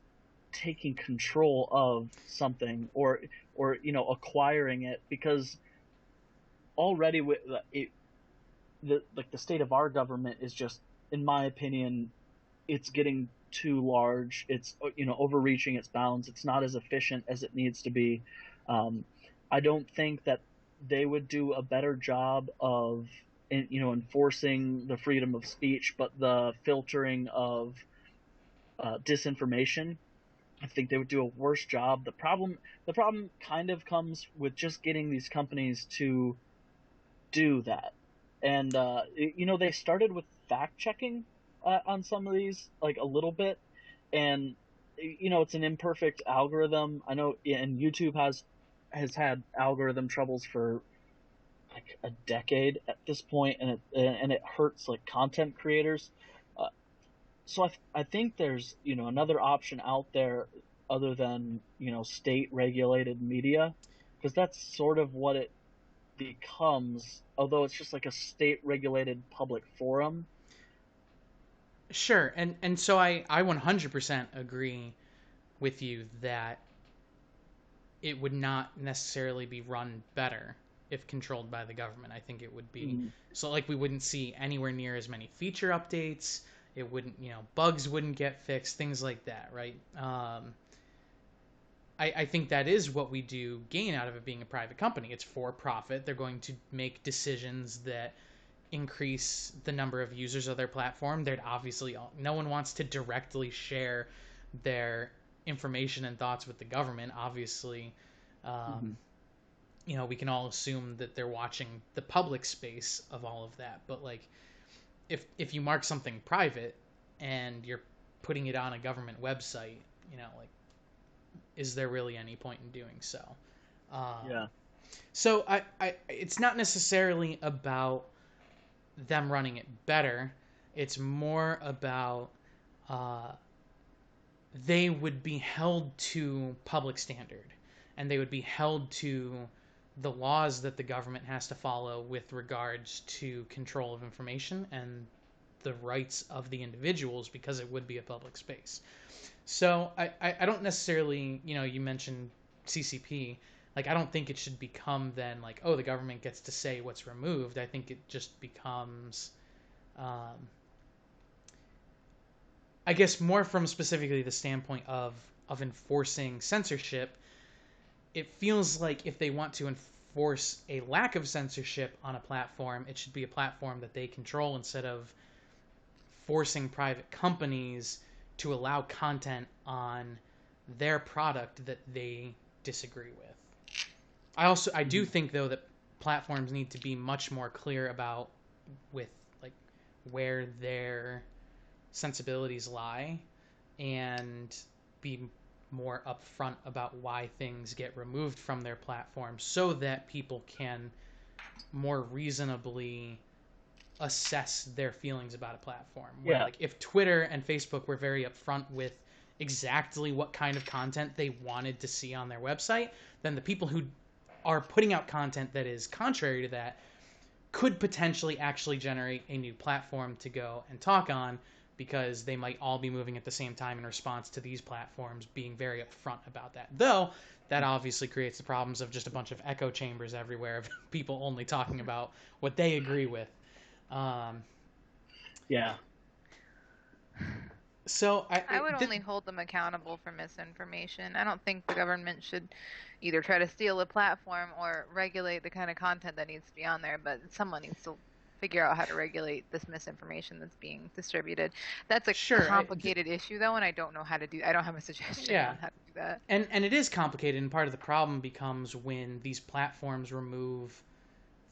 taking control of something, or acquiring it, because already with it, the state of our government is just, in my opinion, it's getting too large. It's overreaching its bounds. It's not as efficient as it needs to be. Um, I don't think that they would do a better job of enforcing the freedom of speech, but the filtering of disinformation. I think they would do a worse job. The problem kind of comes with just getting these companies to do that. And they started with fact checking on some of these, like a little bit, and it's an imperfect algorithm. I know, and YouTube has had algorithm troubles for like a decade at this point, and it hurts like content creators. Uh, so I think there's another option out there other than state regulated media, because that's sort of what it becomes, although it's just like a state regulated public forum. Sure, and so I 100% agree with you that it would not necessarily be run better if controlled by the government. I think it would be so like we wouldn't see anywhere near as many feature updates. It wouldn't, bugs wouldn't get fixed, things like that, right? I think that is what we do gain out of it being a private company. It's for profit. They're going to make decisions that increase the number of users of their platform. They'd obviously, no one wants to directly share their information and thoughts with the government. Obviously, we can all assume that they're watching the public space of all of that. But like, if you mark something private and you're putting it on a government website, like, is there really any point in doing so? Yeah. So I it's not necessarily about them running it better. It's more about they would be held to public standard, and they would be held to the laws that the government has to follow with regards to control of information and the rights of the individuals, because it would be a public space. So I don't necessarily, you mentioned CCP. Like, I don't think it should become then like, oh, the government gets to say what's removed. I think it just becomes, I guess, more from specifically the standpoint of enforcing censorship. It feels like if they want to enforce a lack of censorship on a platform, it should be a platform that they control instead of forcing private companies to allow content on their product that they disagree with. I do think though that platforms need to be much more clear about with like where their sensibilities lie, and be more upfront about why things get removed from their platform, so that people can more reasonably assess their feelings about a platform. Where, like, if Twitter and Facebook were very upfront with exactly what kind of content they wanted to see on their website, then the people who are putting out content that is contrary to that could potentially actually generate a new platform to go and talk on, because they might all be moving at the same time in response to these platforms being very upfront about that. Though that obviously creates the problems of just a bunch of echo chambers everywhere of people only talking about what they agree with. Yeah. So I would only hold them accountable for misinformation. I don't think the government should either try to steal a platform or regulate the kind of content that needs to be on there, but someone needs to figure out how to regulate this misinformation that's being distributed. That's a complicated issue, though, and I don't know how to do. I don't have a suggestion on how to do that. And it is complicated, and part of the problem becomes when these platforms remove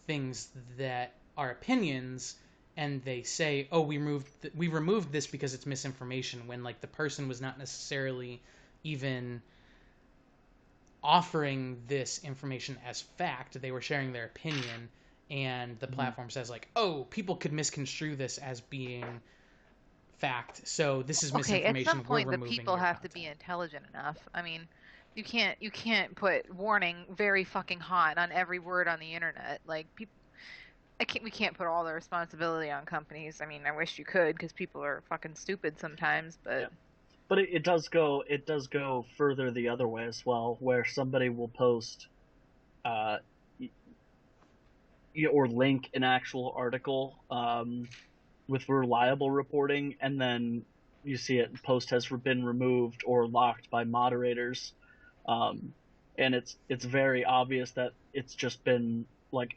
things that are opinions, and they say, "Oh, we removed this because it's misinformation," when like the person was not necessarily even offering this information as fact. They were sharing their opinion, and the platform says like, "Oh, people could misconstrue this as being fact, so this is misinformation." At some point, the people have to be intelligent enough. I mean, you can't put warning very fucking hot on every word on the internet. Like, people. We can't put all the responsibility on companies. I mean, I wish you could, because people are fucking stupid sometimes, but... Yeah. But it does go further the other way as well, where somebody will post or link an actual article with reliable reporting, and then you see it, post has been removed or locked by moderators, and it's very obvious that it's just been like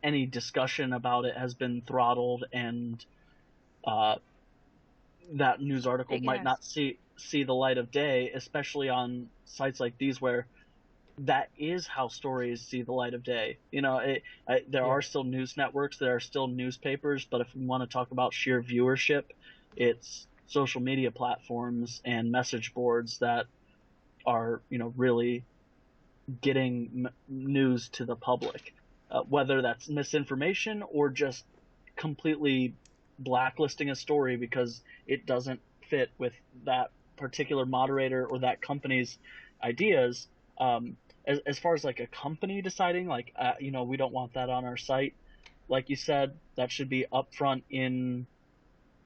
any discussion about it has been throttled, and that news article might not see the light of day, especially on sites like these where that is how stories see the light of day. There are still news networks, there are still newspapers, but if we want to talk about sheer viewership, it's social media platforms and message boards that are, really getting news to the public, whether that's misinformation or just completely blacklisting a story because it doesn't fit with that particular moderator or that company's ideas. As far as like a company deciding, like, we don't want that on our site, like you said, that should be upfront in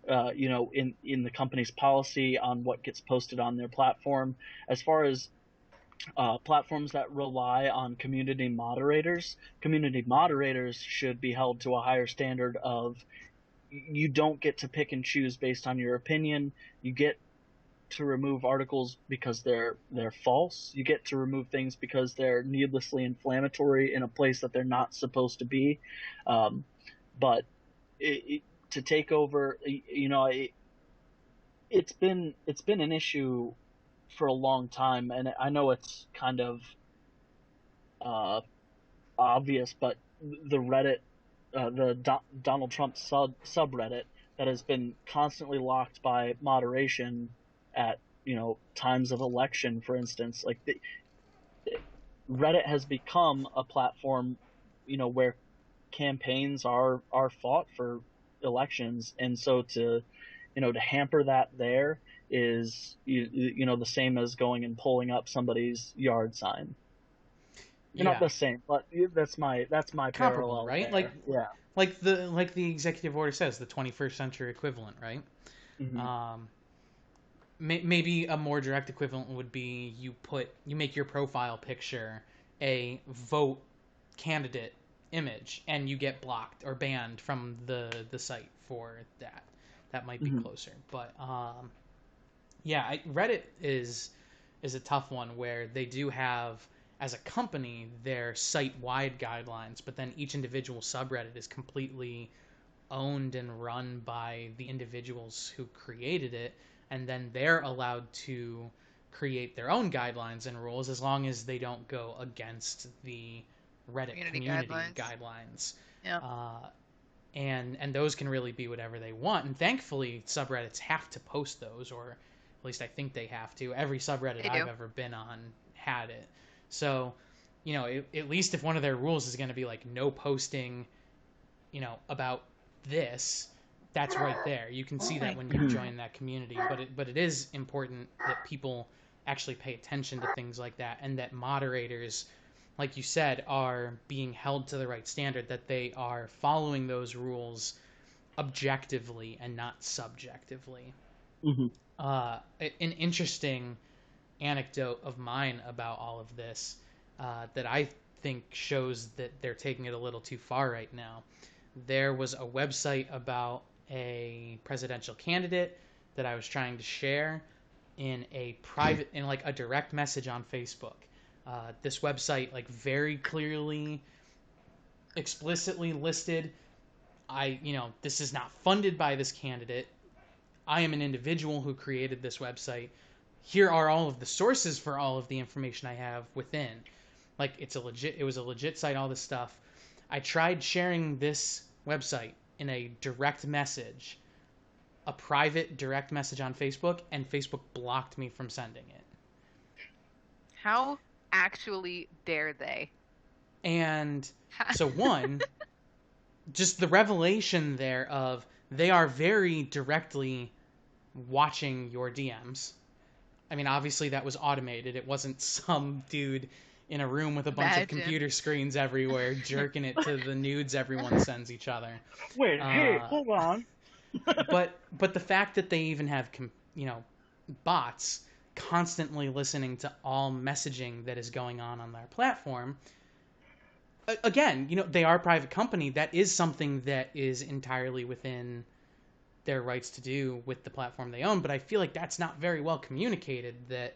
in the company's policy on what gets posted on their platform. As far as platforms that rely on community moderators should be held to a higher standard of, you don't get to pick and choose based on your opinion. You get to remove articles because they're false. You get to remove things because they're needlessly inflammatory in a place that they're not supposed to be. But to take over, it's been an issue for a long time, and I know it's kind of obvious, but the Reddit, Donald Trump subreddit that has been constantly locked by moderation at times of election, for instance, like Reddit has become a platform where campaigns are fought for elections, and so to hamper that there is the same as going and pulling up somebody's yard sign. Yeah. Not the same, but that's my comparable, parallel, right? there. Like the executive order says, the 21st century equivalent, right? Mm-hmm. Maybe a more direct equivalent would be you make your profile picture a vote candidate image, and you get blocked or banned from the site for that. That might be Mm-hmm. closer, but Reddit is a tough one, where they do have, as a company, their site-wide guidelines, but then each individual subreddit is completely owned and run by the individuals who created it, and then they're allowed to create their own guidelines and rules as long as they don't go against the Reddit community guidelines. Yeah. And those can really be whatever they want. And thankfully, subreddits have to post those, or at least I think they have to. Every subreddit I've ever been on had it. So, at least if one of their rules is going to be like no posting, about this, that's right there. You can see that when you join that community. But it is important that people actually pay attention to things like that, and that moderators, like you said, are being held to the right standard, that they are following those rules objectively and not subjectively. Mm-hmm. An interesting anecdote of mine about all of this that I think shows that they're taking it a little too far right now. There was a website about a presidential candidate that I was trying to share in a direct message on Facebook. This website very clearly, explicitly listed, this is not funded by this candidate. I am an individual who created this website. Here are all of the sources for all of the information I have within. It was a legit site, all this stuff. I tried sharing this website in a direct message, a private direct message on Facebook, and Facebook blocked me from sending it. How actually dare they? And so one, just the revelation there of they are very directly watching your DMs. I mean, obviously that was automated. It wasn't some dude in a room with a bunch of computer screens everywhere jerking it to the nudes everyone sends each other. Wait, hey, hold on. but the fact that they even have bots constantly listening to all messaging that is going on their platform. Again, they are a private company. That is something that is entirely within their rights to do with the platform they own. But I feel like that's not very well communicated, that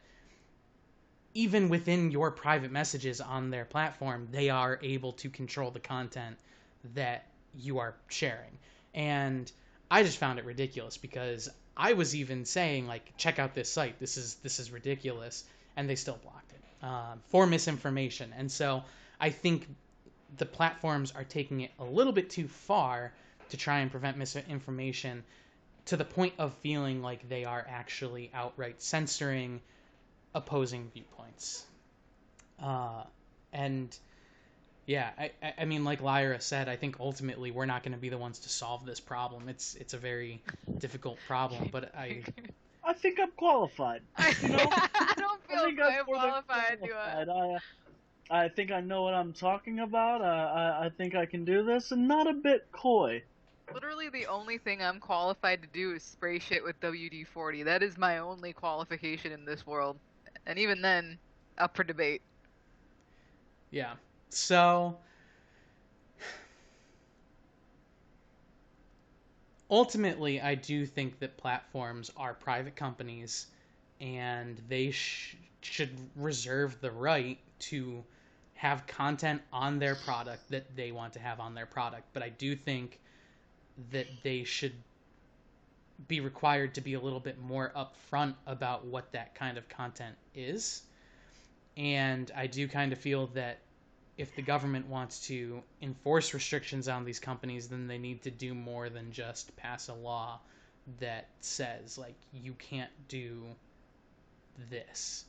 even within your private messages on their platform, they are able to control the content that you are sharing. And I just found it ridiculous, because I was even saying, check out this site. This is ridiculous. And they still blocked it for misinformation. And so I think the platforms are taking it a little bit too far to try and prevent misinformation. to the point of feeling like they are actually outright censoring opposing viewpoints. And yeah, I mean, like Lyra said, I think ultimately we're not going to be the ones to solve this problem. It's a very difficult problem, but I think I'm qualified. You know? I don't feel quite qualified to I think I know what I'm talking about. I think I can do this, and not a bit coy. Literally, the only thing I'm qualified to do is spray shit with WD-40. That is my only qualification in this world, and even then, up for debate. Yeah. So ultimately, I do think that platforms are private companies, and they should reserve the right to have content on their product that they want to have on their product. But I do think that they should be required to be a little bit more upfront about what that kind of content is. And I do kind of feel that if the government wants to enforce restrictions on these companies, then they need to do more than just pass a law that says, like, you can't do this.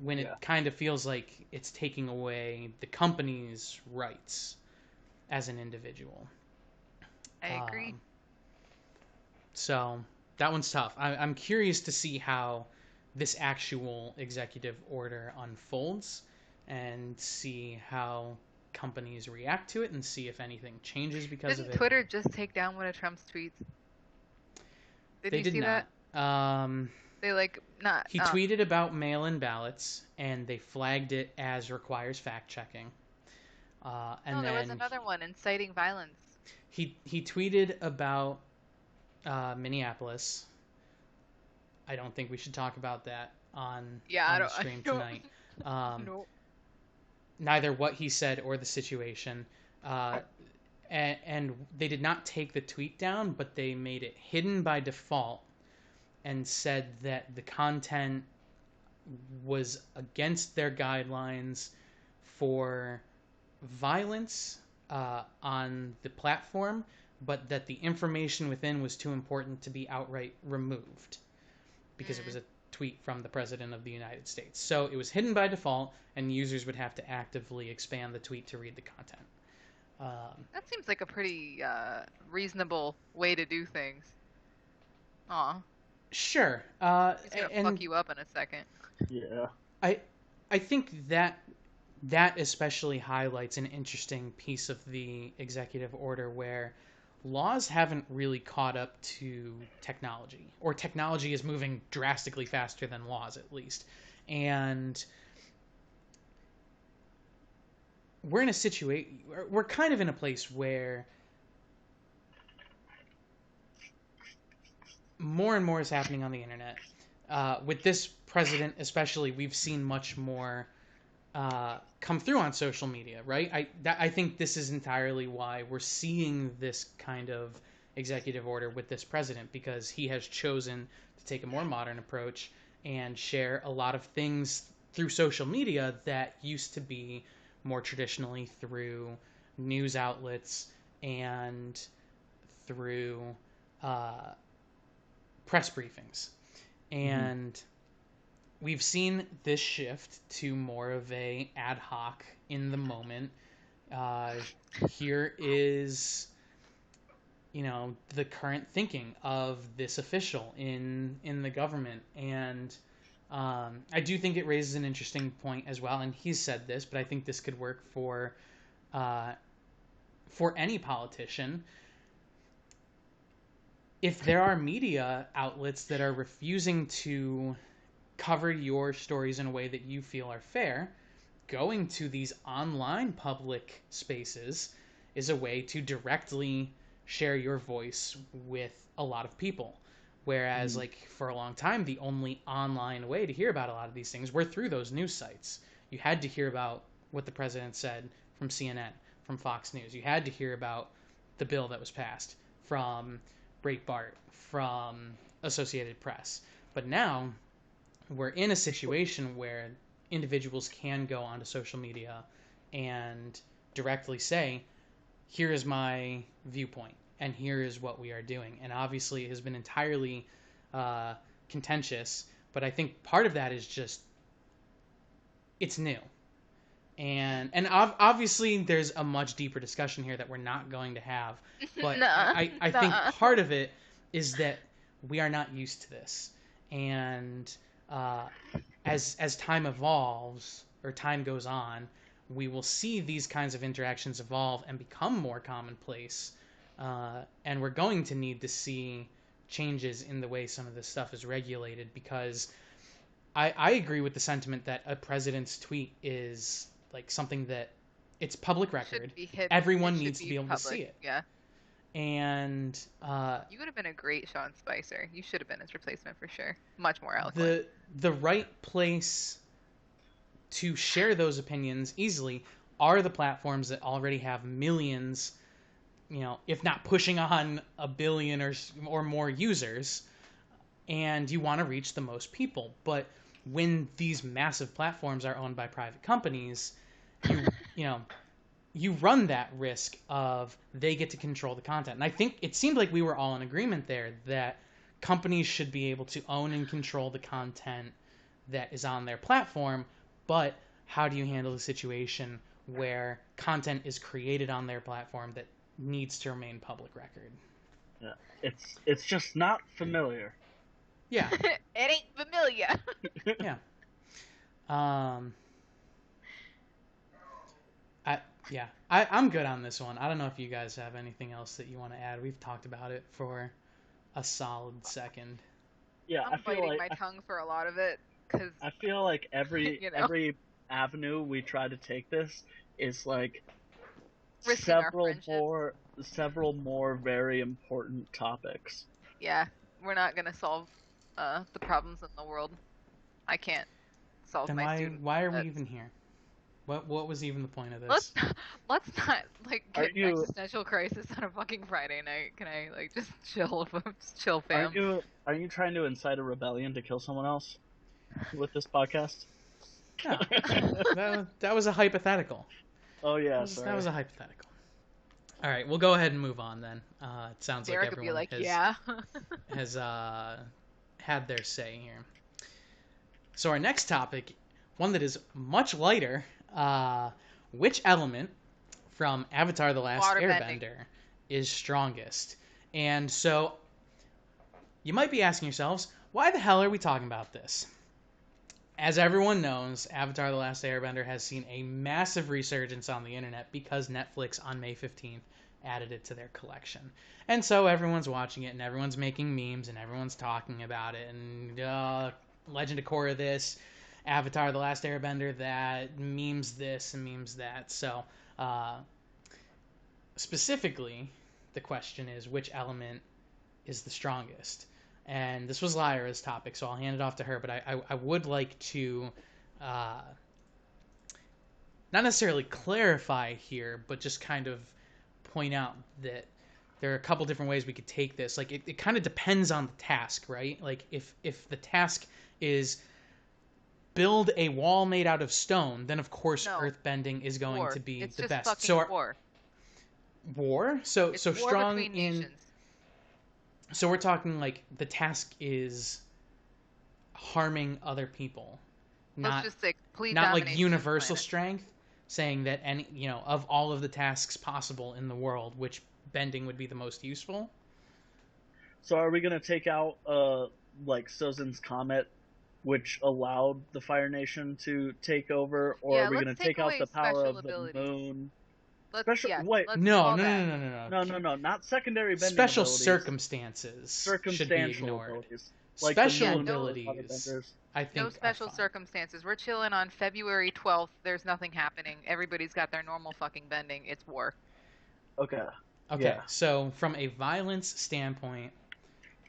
When it kind of feels like it's taking away the company's rights as an individual. I agree. So that one's tough. I'm curious to see how this actual executive order unfolds and see how companies react to it and see if anything changes because of it. Didn't Twitter just take down one of Trump's tweets? Did you see that? They not. He tweeted about mail-in ballots, and they flagged it as requires fact-checking. And there was another one, inciting violence. He tweeted about Minneapolis. I don't think we should talk about that on the stream tonight. No. Neither what he said or the situation. And they did not take the tweet down, but they made it hidden by default and said that the content was against their guidelines for violence on the platform, but that the information within was too important to be outright removed because it was a tweet from the President of the United States. So it was hidden by default, and users would have to actively expand the tweet to read the content. That seems like a pretty reasonable way to do things. Aw. Sure. He's gonna fuck you up in a second. Yeah. I think that especially highlights an interesting piece of the executive order where laws haven't really caught up to technology, or technology is moving drastically faster than laws, at least. And we're in a situation, we're kind of in a place where more and more is happening on the internet. With this president especially, we've seen much more come through on social media, right? I think this is entirely why we're seeing this kind of executive order with this president, because he has chosen to take a more modern approach and share a lot of things through social media that used to be more traditionally through news outlets and through press briefings. And we've seen this shift to more of a ad hoc, in the moment. Here is, the current thinking of this official in the government, and I do think it raises an interesting point as well. And he's said this, but I think this could work for any politician. If there are media outlets that are refusing to cover your stories in a way that you feel are fair, going to these online public spaces is a way to directly share your voice with a lot of people. Whereas, for a long time, the only online way to hear about a lot of these things were through those news sites. You had to hear about what the president said from CNN, from Fox News. You had to hear about the bill that was passed from Breitbart, from Associated Press. But now we're in a situation where individuals can go onto social media and directly say, here is my viewpoint. and here is what we are doing. And obviously, it has been entirely contentious, but I think part of that is just it's new. And obviously, there's a much deeper discussion here that we're not going to have. But Nuh-uh. I think part of it is that we are not used to this. And as time evolves, or time goes on, we will see these kinds of interactions evolve and become more commonplace. And we're going to need to see changes in the way some of this stuff is regulated, because I agree with the sentiment that a president's tweet is like something that it's public record. Everyone needs to be able to see it. Yeah. And you would have been a great Sean Spicer. You should have been his replacement for sure. Much more eloquent. The right place to share those opinions easily are the platforms that already have millions, if not pushing on 1 billion or more users, and you want to reach the most people. But when these massive platforms are owned by private companies, you run that risk of they get to control the content. And I think it seemed like we were all in agreement there that companies should be able to own and control the content that is on their platform, but how do you handle the situation where content is created on their platform that needs to remain public record? Yeah, it's just not familiar. Yeah. It ain't familiar. Yeah. I'm good on this one. I don't know if you guys have anything else that you want to add. We've talked about it for a solid second. Yeah, I'm biting my tongue for a lot of it, because I feel like every avenue we try to take this is like several more very important topics. Yeah, we're not gonna solve the problems in the world. I can't solve then my students. Why are we even here? What was even the point of this? Let's not get an existential crisis on a fucking Friday night. Can I just chill, fam? Are you trying to incite a rebellion to kill someone else with this podcast? No, that was a hypothetical. Oh yeah, that was a hypothetical. All right, we'll go ahead and move on then. It sounds Derek like everyone has had their say here. So our next topic, one that is much lighter. Which element from Avatar: The Last Airbender is strongest? And so you might be asking yourselves, why the hell are we talking about this? As everyone knows, Avatar: The Last Airbender has seen a massive resurgence on the internet because Netflix on May 15th added it to their collection. And so everyone's watching it, and everyone's making memes, and everyone's talking about it, and Legend of Korra this, Avatar: The Last Airbender that, memes this and memes that. So specifically, the question is, which element is the strongest? And this was Lyra's topic, so I'll hand it off to her, but I would like to not necessarily clarify here, but just kind of point out that there are a couple different ways we could take this. Like, it kind of depends on the task, right? Like, if the task is build a wall made out of stone, then of course earthbending is going to be the best. It's just fucking war? So it's war strong between in nations. So we're talking like the task is harming other people. Not Let's just say complete not like domination universal of the planet. strength, saying that of all of the tasks possible in the world, which bending would be the most useful. So are we going to take out like Sozin's Comet, which allowed the Fire Nation to take over, or are we going to take out the power of the moon? No, not secondary bending special abilities. Circumstances should be ignored. Abilities. Like special abilities. I think no special circumstances. We're chilling on February 12th. There's nothing happening. Everybody's got their normal fucking bending. It's war. Okay. Yeah. So from a violence standpoint,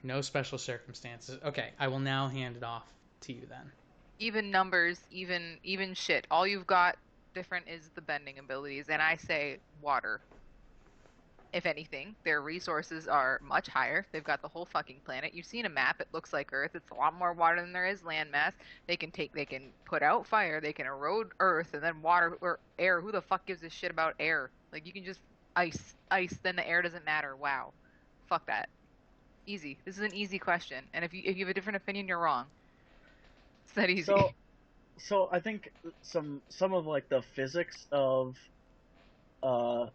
no special circumstances. Okay, I will now hand it off to you then. Even numbers, even shit. All you've got different is the bending abilities, and I say water. If anything, their resources are much higher. They've got the whole fucking planet. You've seen a map. It looks like Earth. It's a lot more water than there is landmass. They can put out fire. They can erode Earth, and then water or air. Who the fuck gives a shit about air? Like, you can just ice, then the air doesn't matter. Wow. Fuck that. Easy. This is an easy question. And if you have a different opinion, you're wrong. It's that easy. So so I think some of like the physics of uh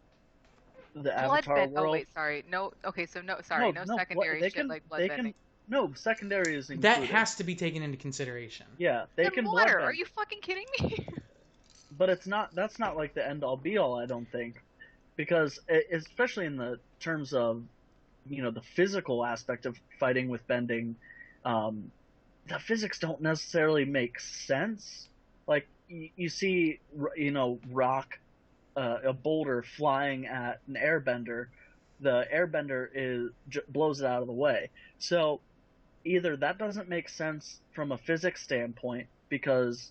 the Blood Avatar bend. Oh world. wait, sorry. No. Okay, so no, sorry. No, No no, what secondary they shit can like blood they bending. can no secondary is That included. has to be taken into consideration. Yeah, they Then can blood water. Are bend, you fucking kidding me? but it's not. That's not like the end all be all. I don't think, because especially in the terms of the physical aspect of fighting with bending, um, the physics don't necessarily make sense. Like you see, rock, a boulder flying at an airbender, the airbender blows it out of the way. So either that doesn't make sense from a physics standpoint because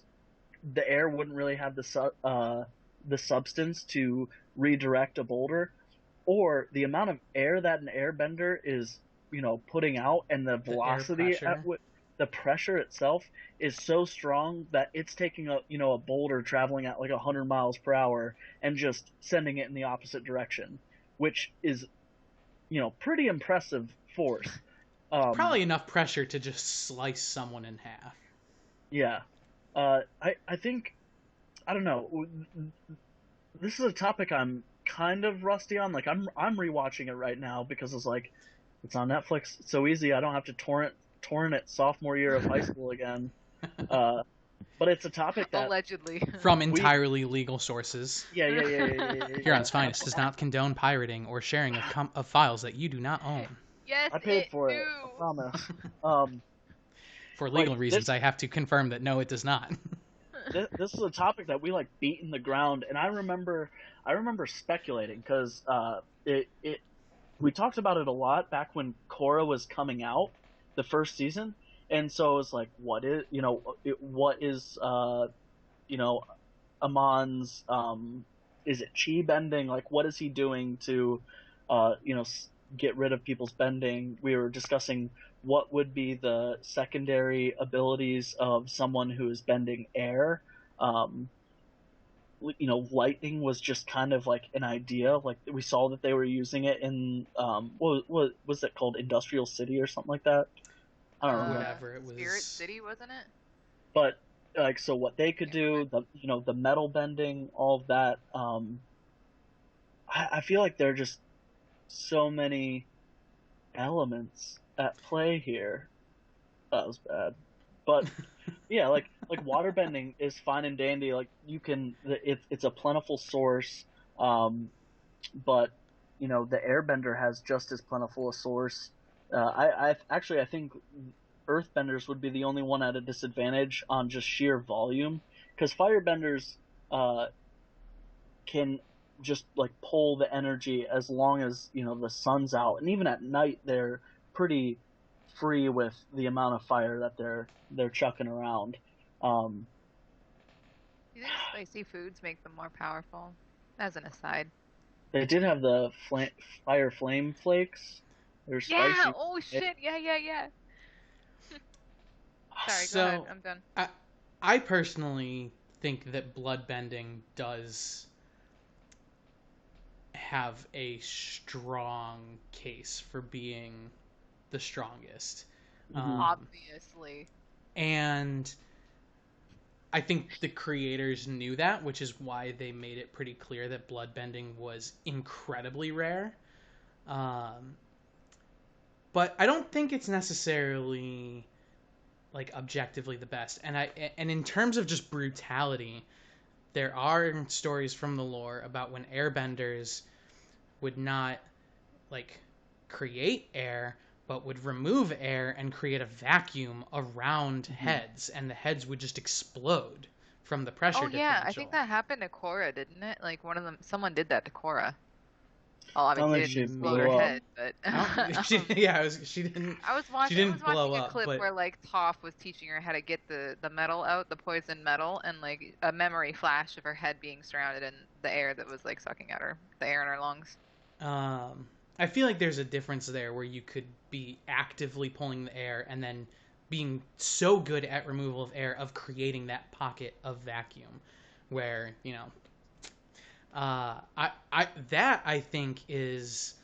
the air wouldn't really have the substance to redirect a boulder, or the amount of air that an airbender is putting out and the The air velocity pressure. the pressure itself is so strong that it's taking a boulder traveling at like 100 miles per hour and just sending it in the opposite direction, which is pretty impressive force. Probably enough pressure to just slice someone in half. Yeah. I think, I don't know. This is a topic I'm kind of rusty on. Like I'm rewatching it right now because it's like it's on Netflix. It's so easy. I don't have to torrent it sophomore year of high school again. Uh, but it's a topic that Allegedly. From we entirely legal sources. yeah. Huron's Finest does not condone pirating or sharing of files that you do not own. Yes, I paid it for do. it. I promise. Um, For like legal reasons, I have to confirm that no, it does not. this is a topic that we like beat in the ground, and I remember speculating because it we talked about it a lot back when Korra was coming out, the first season, and so it was like, what is Amon's is it chi bending? Like, what is he doing to get rid of people's bending? We were discussing what would be the secondary abilities of someone who is bending air. Um, lightning was just kind of like an idea. Like we saw that they were using it in what was it called, Industrial City or something like that. I don't remember. Whatever it was. Spirit City, wasn't it? But like, so what they could do, the metal bending, all of that. I feel like there are just so many elements at play here. That was bad, but yeah, like waterbending is fine and dandy. Like you can, it's a plentiful source, but the airbender has just as plentiful a source. I think earthbenders would be the only one at a disadvantage on just sheer volume, because firebenders can just like pull the energy as long as the sun's out, and even at night they're pretty free with the amount of fire that they're chucking around. Um, Do you think spicy foods make them more powerful? As an aside. they did have the fire flame flakes. They're Yeah. spicy. Oh shit. Yeah. Sorry. Go ahead. So, I'm done. I personally think that bloodbending does have a strong case for being the strongest. Mhm. Obviously. And I think the creators knew that, which is why they made it pretty clear that bloodbending was incredibly rare. But I don't think it's necessarily like objectively the best. And in terms of just brutality, there are stories from the lore about when airbenders would not like create air, but would remove air and create a vacuum around heads, and the heads would just explode from the pressure Oh yeah, I differential. think that happened to Korra, didn't it? Like one of them, someone did that to Korra. Well, Sounds obviously like it she didn't explode blew her up. head, but She didn't. I was She watching. I didn't was blow watching a up, clip but where like Toph was teaching her how to get the metal out, the poison metal, and like a memory flash of her head being surrounded in the air that was like sucking at her, the air in her lungs. I feel like there's a difference there where you could be actively pulling the air and then being so good at removal of air of creating that pocket of vacuum where, I think is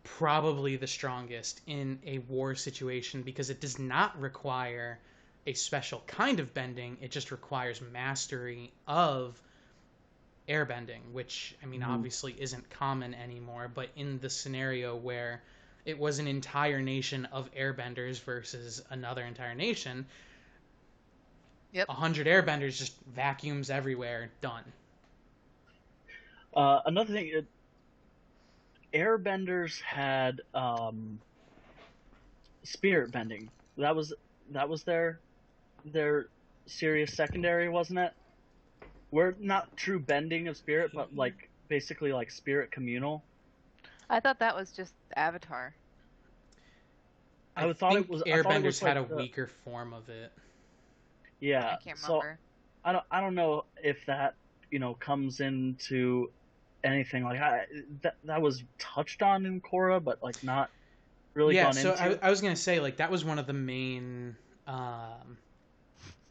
probably the strongest in a war situation because it does not require a special kind of bending. It just requires mastery of airbending, which, I mean, obviously isn't common anymore, but in the scenario where it was an entire nation of airbenders versus another entire nation, Yep. 100 airbenders just vacuums everywhere, done. Another thing, airbenders had spirit bending. That was their serious secondary, wasn't it? We're not true bending of spirit, but like basically like spirit communal. I thought that was just Avatar. I thought think it was. I thought it airbenders was had like a weaker form of it. Yeah. I can't So remember. I don't know if that comes into anything like that was touched on in Korra, but like not really Yeah, gone so into. I was gonna say, like, that was one of the main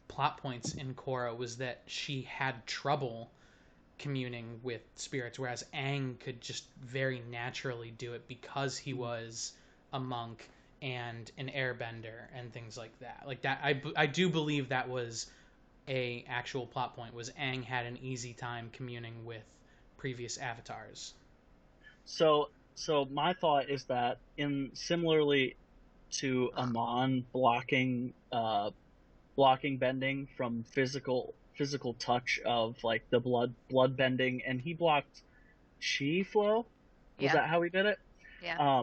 plot points in Korra, was that she had trouble communing with spirits, whereas Aang could just very naturally do it because he was a monk and an airbender and things like that. Like that, I do believe that was a actual plot point, was Aang had an easy time communing with previous avatars. So my thought is that in similarly to Amon blocking bending from physical touch of like the blood bending, and he blocked chi flow. Was Yeah. that how he did it? Yeah.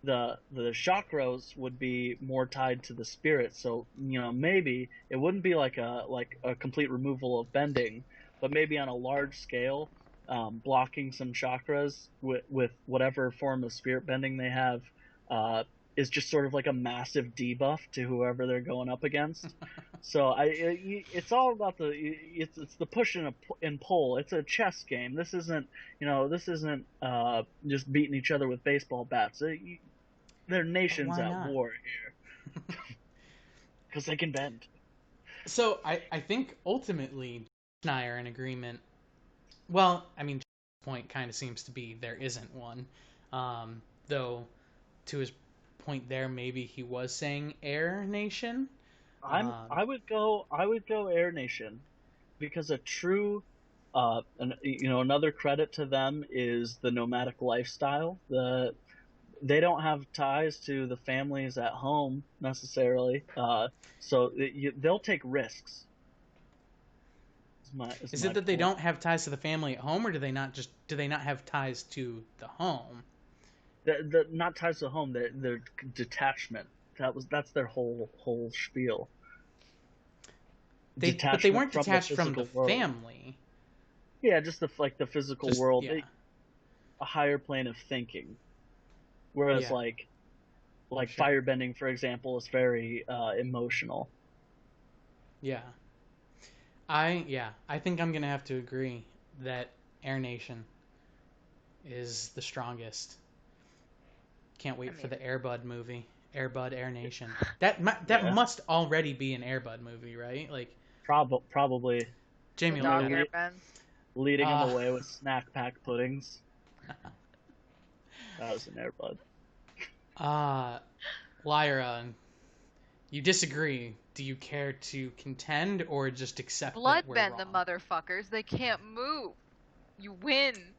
The chakras would be more tied to the spirit, so maybe it wouldn't be like a complete removal of bending, but maybe on a large scale, blocking some chakras with whatever form of spirit bending they have, is just sort of like a massive debuff to whoever they're going up against. So it's all about it's the push and pull. It's a chess game. This isn't just beating each other with baseball bats. They're nations Why at not? war here because they can bend. So I think ultimately and I are in agreement. Well, I mean, point kind of seems to be there isn't one. Though, to his point there, maybe he was saying Air Nation. I would go Air Nation because a true another credit to them is the nomadic lifestyle. They don't have ties to the families at home necessarily, so they'll take risks. Is Is it my that they point. don't have ties to the family at home, or do they not have ties to the home? The not ties to home. Their detachment. That's their whole spiel. But they Detachment weren't from the detached from the physical world. family. Yeah, just the physical Just world. yeah, A higher plane of thinking. Whereas yeah, like sure, firebending, for example, is very emotional. yeah. I think I'm gonna have to agree that Air Nation is the strongest. Can't I wait for mean, the Airbud movie. Airbud Air Nation. That Yeah, must already be an Airbud movie, right? Like probably. the Jamie will look dog that up. airbends. Leading them Uh away with snack pack puddings. That was an airbud. uh Lyra, you disagree. Do you care to contend or just accept that we're Bloodbend the wrong? motherfuckers. They can't move. You win.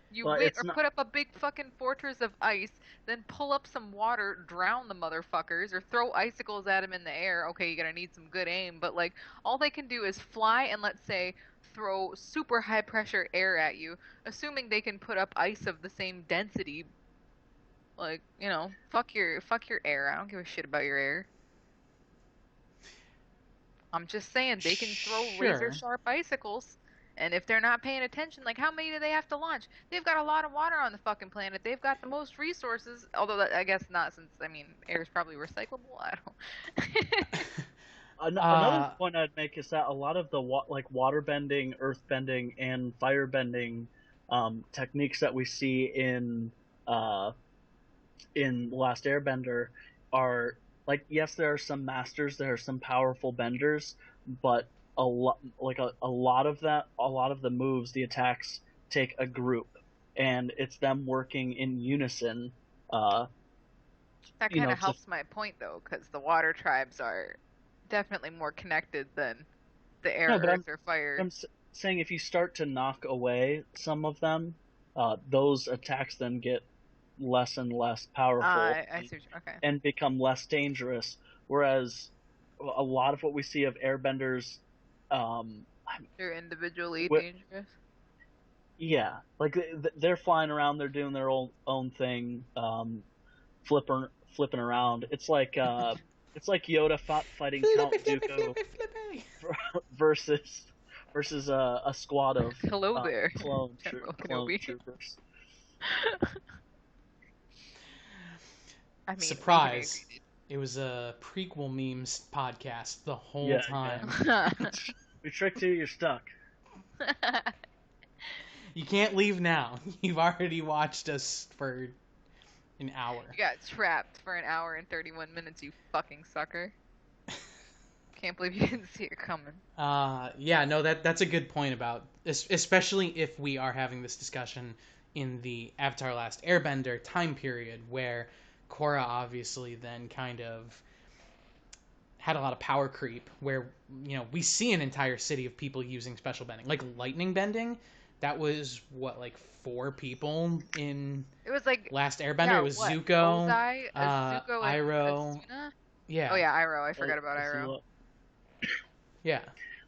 You But win. it's Or not. put up a big fucking fortress of ice, then pull up some water, drown the motherfuckers, or throw icicles at them in the air. Okay, you're gonna need some good aim, but like, all they can do is fly and let's say throw super high pressure air at you, assuming they can put up ice of the same density. Like, fuck your air. I don't give a shit about your air. I'm just saying they can throw razor Sure. sharp icicles. And if they're not paying attention, like how many do they have to launch? They've got a lot of water on the fucking planet. They've got the most resources, although I guess not since I mean air is probably recyclable. I don't. Another uh point I'd make is that a lot of the like water bending, earth bending, and fire bending techniques that we see uh, in The Last Airbender are like, yes, there are some masters, there are some powerful benders, but a lot of the moves, the attacks take a group, and it's them working in unison. That kind of helps my point, though, because the water tribes are definitely more connected than the air, earth, or fire. I'm saying if you start to knock away some of them, those attacks then get less and less powerful I see. Okay. and become less dangerous. Whereas a lot of what we see of airbenders, they're individually dangerous. Yeah, like they're flying around, they're doing their own thing, flipping around. It's like Yoda fighting Count Dooku versus a squad of hello there clone troopers. I mean, surprise! It was a prequel memes podcast the whole time. Yeah. We tricked you. You're stuck. You can't leave now. You've already watched us for an hour. You got trapped for an hour and 31 minutes, you fucking sucker. Can't believe you didn't see it coming. Yeah, no, that's a good point about, especially if we are having this discussion in the Avatar: Last Airbender time period, where Korra obviously then kind of had a lot of power creep, where, you know, we see an entire city of people using special bending, like lightning bending. That was what, like 4 people in. It was like Last Airbender. Yeah, it was what? Zuko, Ozai, Zuko, and Iroh. Asuna? Yeah. Oh yeah, Iroh. I forgot about Iroh. Yeah.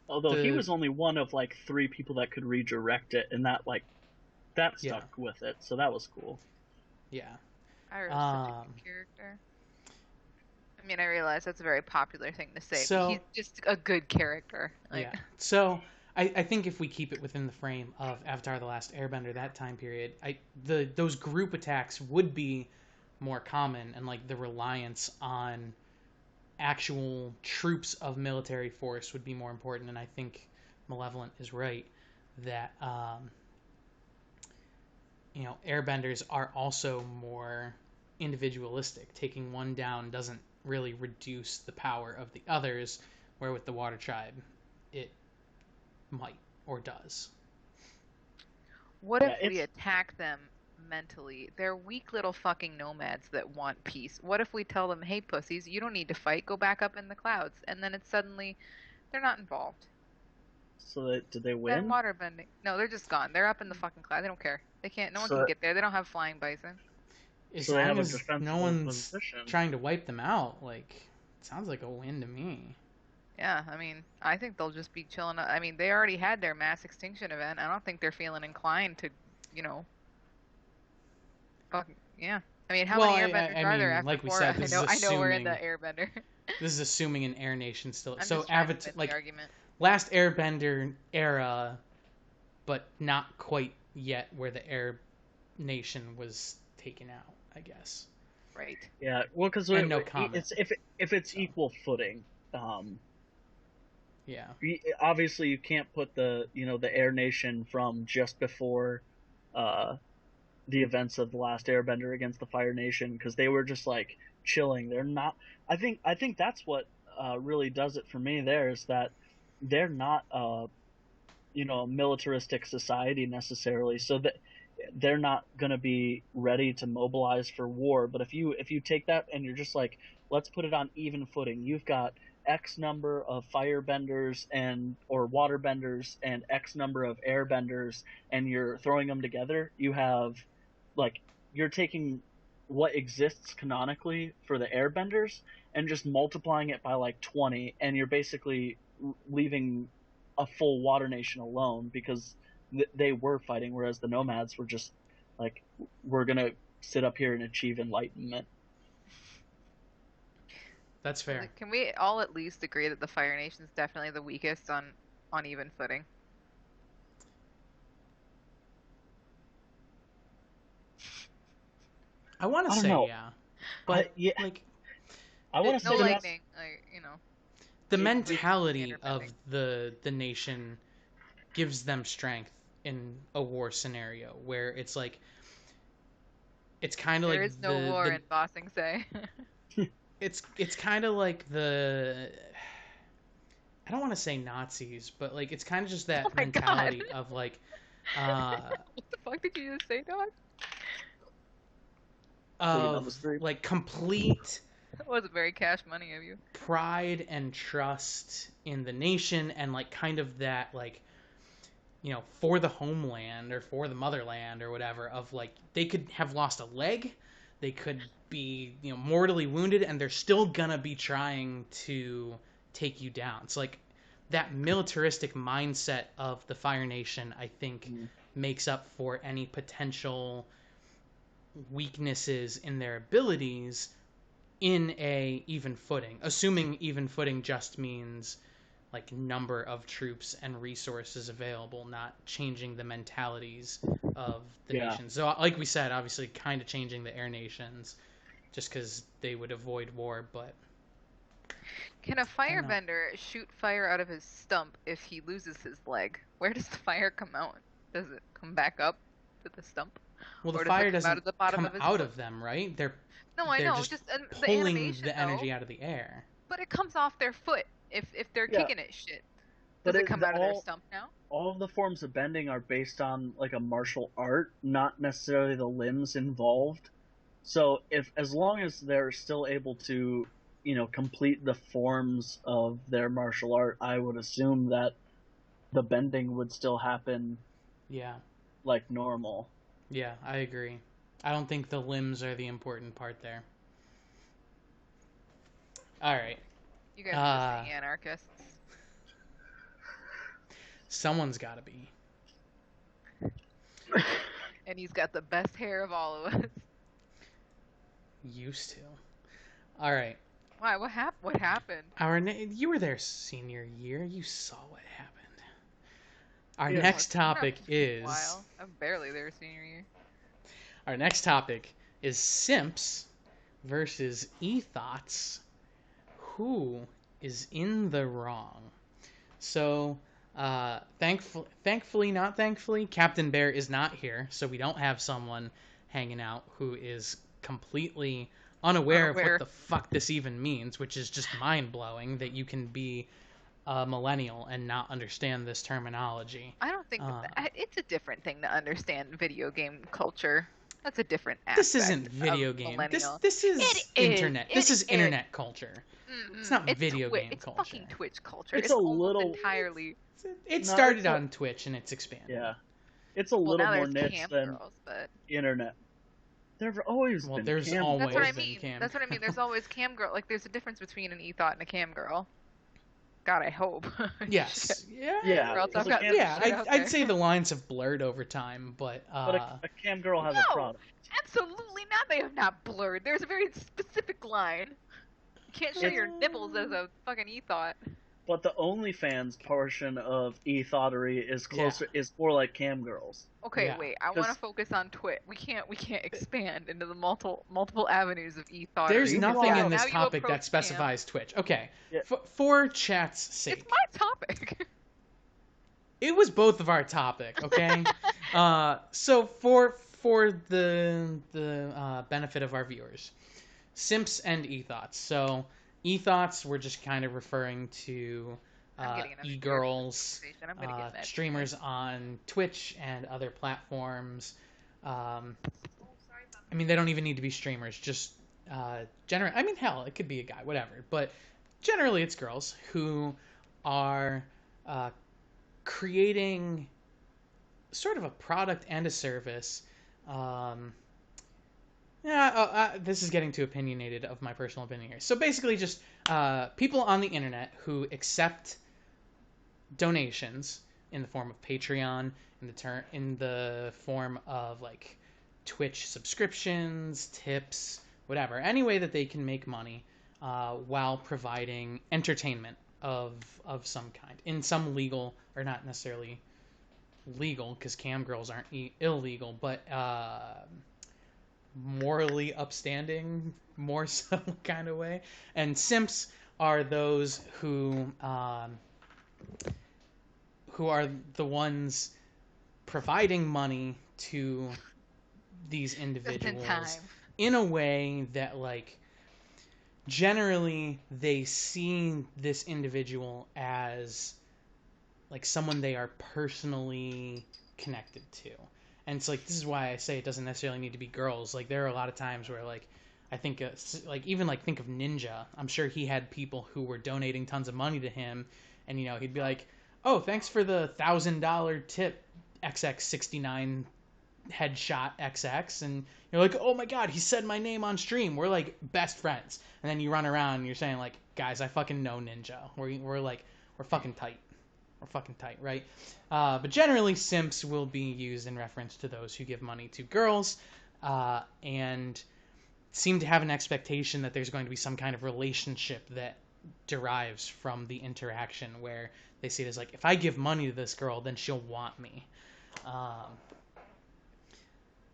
Although he was only one of like 3 people that could redirect it, and that stuck with it, so that was cool. Yeah. Iroh's such a good character. I mean, I realize that's a very popular thing to say, so, but he's just a good character. Like, yeah. So I think if we keep it within the frame of Avatar: The Last Airbender, that time period, those group attacks would be more common, and like the reliance on actual troops of military force would be more important. And I think Malevolent is right that you know, airbenders are also more individualistic. Taking one down doesn't really reduce the power of the others, where with the water tribe it might or does. What if we attack them mentally? They're weak little fucking nomads that want peace. What if we tell them, hey pussies, you don't need to fight, go back up in the clouds, and then it's suddenly they're not involved. So did they win? Then water bending. No, they're just gone. They're up in the fucking cloud. They don't care. They can't. No one can get there. They don't have flying bison. As long as no one's trying to wipe them out, like, it sounds like a win to me. Yeah, I mean, I think they'll just be chilling. I mean, they already had their mass extinction event. I don't think they're feeling inclined to, you know. Fucking yeah. I mean, how many airbenders are there after like we 4? said, this I know we're in the airbender. This is assuming an air nation still. I'm so just trying Avatar, to like the argument. Last Airbender era, but not quite yet where the air nation was taken out, I guess. Right. Yeah. Well, because no comment. It's if it's equal footing. Yeah. Obviously, you can't put the Air Nation from just before the events of the Last Airbender against the Fire Nation, because they were just like chilling. They're not. I think that's what really does it for me. There is that they're not a militaristic society necessarily, so that they're not going to be ready to mobilize for war. But if you take that and you're just like, let's put it on even footing. You've got X number of firebenders or waterbenders and X number of airbenders, and you're throwing them together. You have, like, you're taking what exists canonically for the airbenders and just multiplying it by like 20, and you're basically leaving a full water nation alone, because they were fighting, whereas the nomads were just like, we're gonna sit up here and achieve enlightenment. That's fair. Can we all at least agree that the Fire Nation is definitely the weakest on even footing? I want to say know. yeah, but like, I want to say lightning, the mentality of the nation gives them strength in a war scenario where it's like, it's kind of like there is no war in Ba Sing Se. It's kind of like I don't want to say Nazis, but like it's kind of just that Oh my mentality God. of like What the fuck did you just say, dog? Clean on the of street. like complete That wasn't very cash money of you. pride and trust in the nation, and like kind of that like, you know, for the homeland or for the motherland or whatever, of like they could have lost a leg, they could be, you know, mortally wounded, and they're still gonna be trying to take you down. It's like that militaristic mindset of the Fire Nation, I think, makes up for any potential weaknesses in their abilities in a even footing, assuming even footing just means like number of troops and resources available, not changing the mentalities of the Yeah. nations. So like we said, obviously kind of changing the air nations just because they would avoid war, but Can a I don't know. firebender shoot fire out of his stump if he loses his leg? Where does the fire come out? Does it come back up to the stump? Well, the Or does it fire come out doesn't of the bottom come of his out foot? of them, right? They're No, I they're know, just just the pulling animation the though. energy out of the air. But it comes off their foot if they're Yeah. kicking it shit. But Does it come out of their all stump now? of the forms of bending are based on like a martial art, not necessarily the limbs involved. So if as long as they're still able to, you know, complete the forms of their martial art, I would assume that the bending would still happen Yeah. like normal. Yeah, I agree. I don't think the limbs are the important part there. All right. You guys are just the anarchists. Someone's got to be. And he's got the best hair of all of us. Used to. All right. Why? What happened? You were there senior year. You saw what happened. Our Yeah. next It's been a topic is while. I'm barely there senior year. our next topic is SIMPs versus e-Thots. Who is in the wrong? So, thankfully, not thankfully, Captain Bear is not here, so we don't have someone hanging out who is completely unaware of what the fuck this even means, which is just mind-blowing that you can be a millennial and not understand this terminology. I don't think it's a different thing to understand video game culture. That's a different aspect. This isn't video of game. millennial. This is internet. This is It internet culture. It's not video game It's culture. fucking Twitch culture. It's It's a almost little- entirely. It No, started it's a- on Twitch and it's expanded. Yeah. It's a Well, little now more there's niche cam than girls, but internet. There've always Well, been there's cam always that's what I been mean. cam That's what I mean. There's girl. always cam girl. Like, there's a difference between an e-thought and a cam girl. God, I hope. Yes. Yeah. Yeah, Or else I've because a got cam- Yeah, shit out I'd there. say the lines have blurred over time, but But a cam girl has a No! product. Absolutely not. They have not blurred. There's a very specific line. You can't show your nipples as a fucking e-thought. But the OnlyFans portion of e-thottery is closer is more like cam girls. Okay, Yeah. wait. I want to 'Cause- focus on Twitch. We can't expand into the multiple avenues of e-thought. there's nothing Yeah, in this now you topic approach that specifies Twitch. Okay, Yeah. For chat's sake, It's my topic. it was both of our topic. Okay, so for the benefit of our viewers, simps and e-thoughts. So e-thoughts, we're just kind of referring to I'm getting enough e-girls, conversation. I'm gonna get mad. streamers on Twitch and other platforms. I mean, they don't even need to be streamers. Just I mean, hell, it could be a guy, whatever. But generally, it's girls who are creating sort of a product and a service. This is getting too opinionated of my personal opinion here. So basically, just people on the internet who accept donations in the form of Patreon, in the form of like Twitch subscriptions, tips, whatever, any way that they can make money while providing entertainment of some kind in some legal, or not necessarily legal because cam girls aren't illegal, but morally upstanding, more so kind of way. And simps are those who are the ones providing money to these Just in individuals time. in a way that like generally they see this individual as like someone they are personally connected to. And it's like, this is why I say it doesn't necessarily need to be girls. Like, there are a lot of times where, like, I think, like, even, like, think of Ninja. I'm sure he had people who were donating tons of money to him, and, you know, he'd be like, oh, thanks for the $1,000 tip, XX69 headshot XX, and you're like, oh my god, he said my name on stream. We're, like, best friends. And then you run around and you're saying, like, guys, I fucking know Ninja. We're fucking tight. We're fucking tight, right? But generally, simps will be used in reference to those who give money to girls, and seem to have an expectation that there's going to be some kind of relationship that derives from the interaction, where they see it as like, if I give money to this girl, then she'll want me.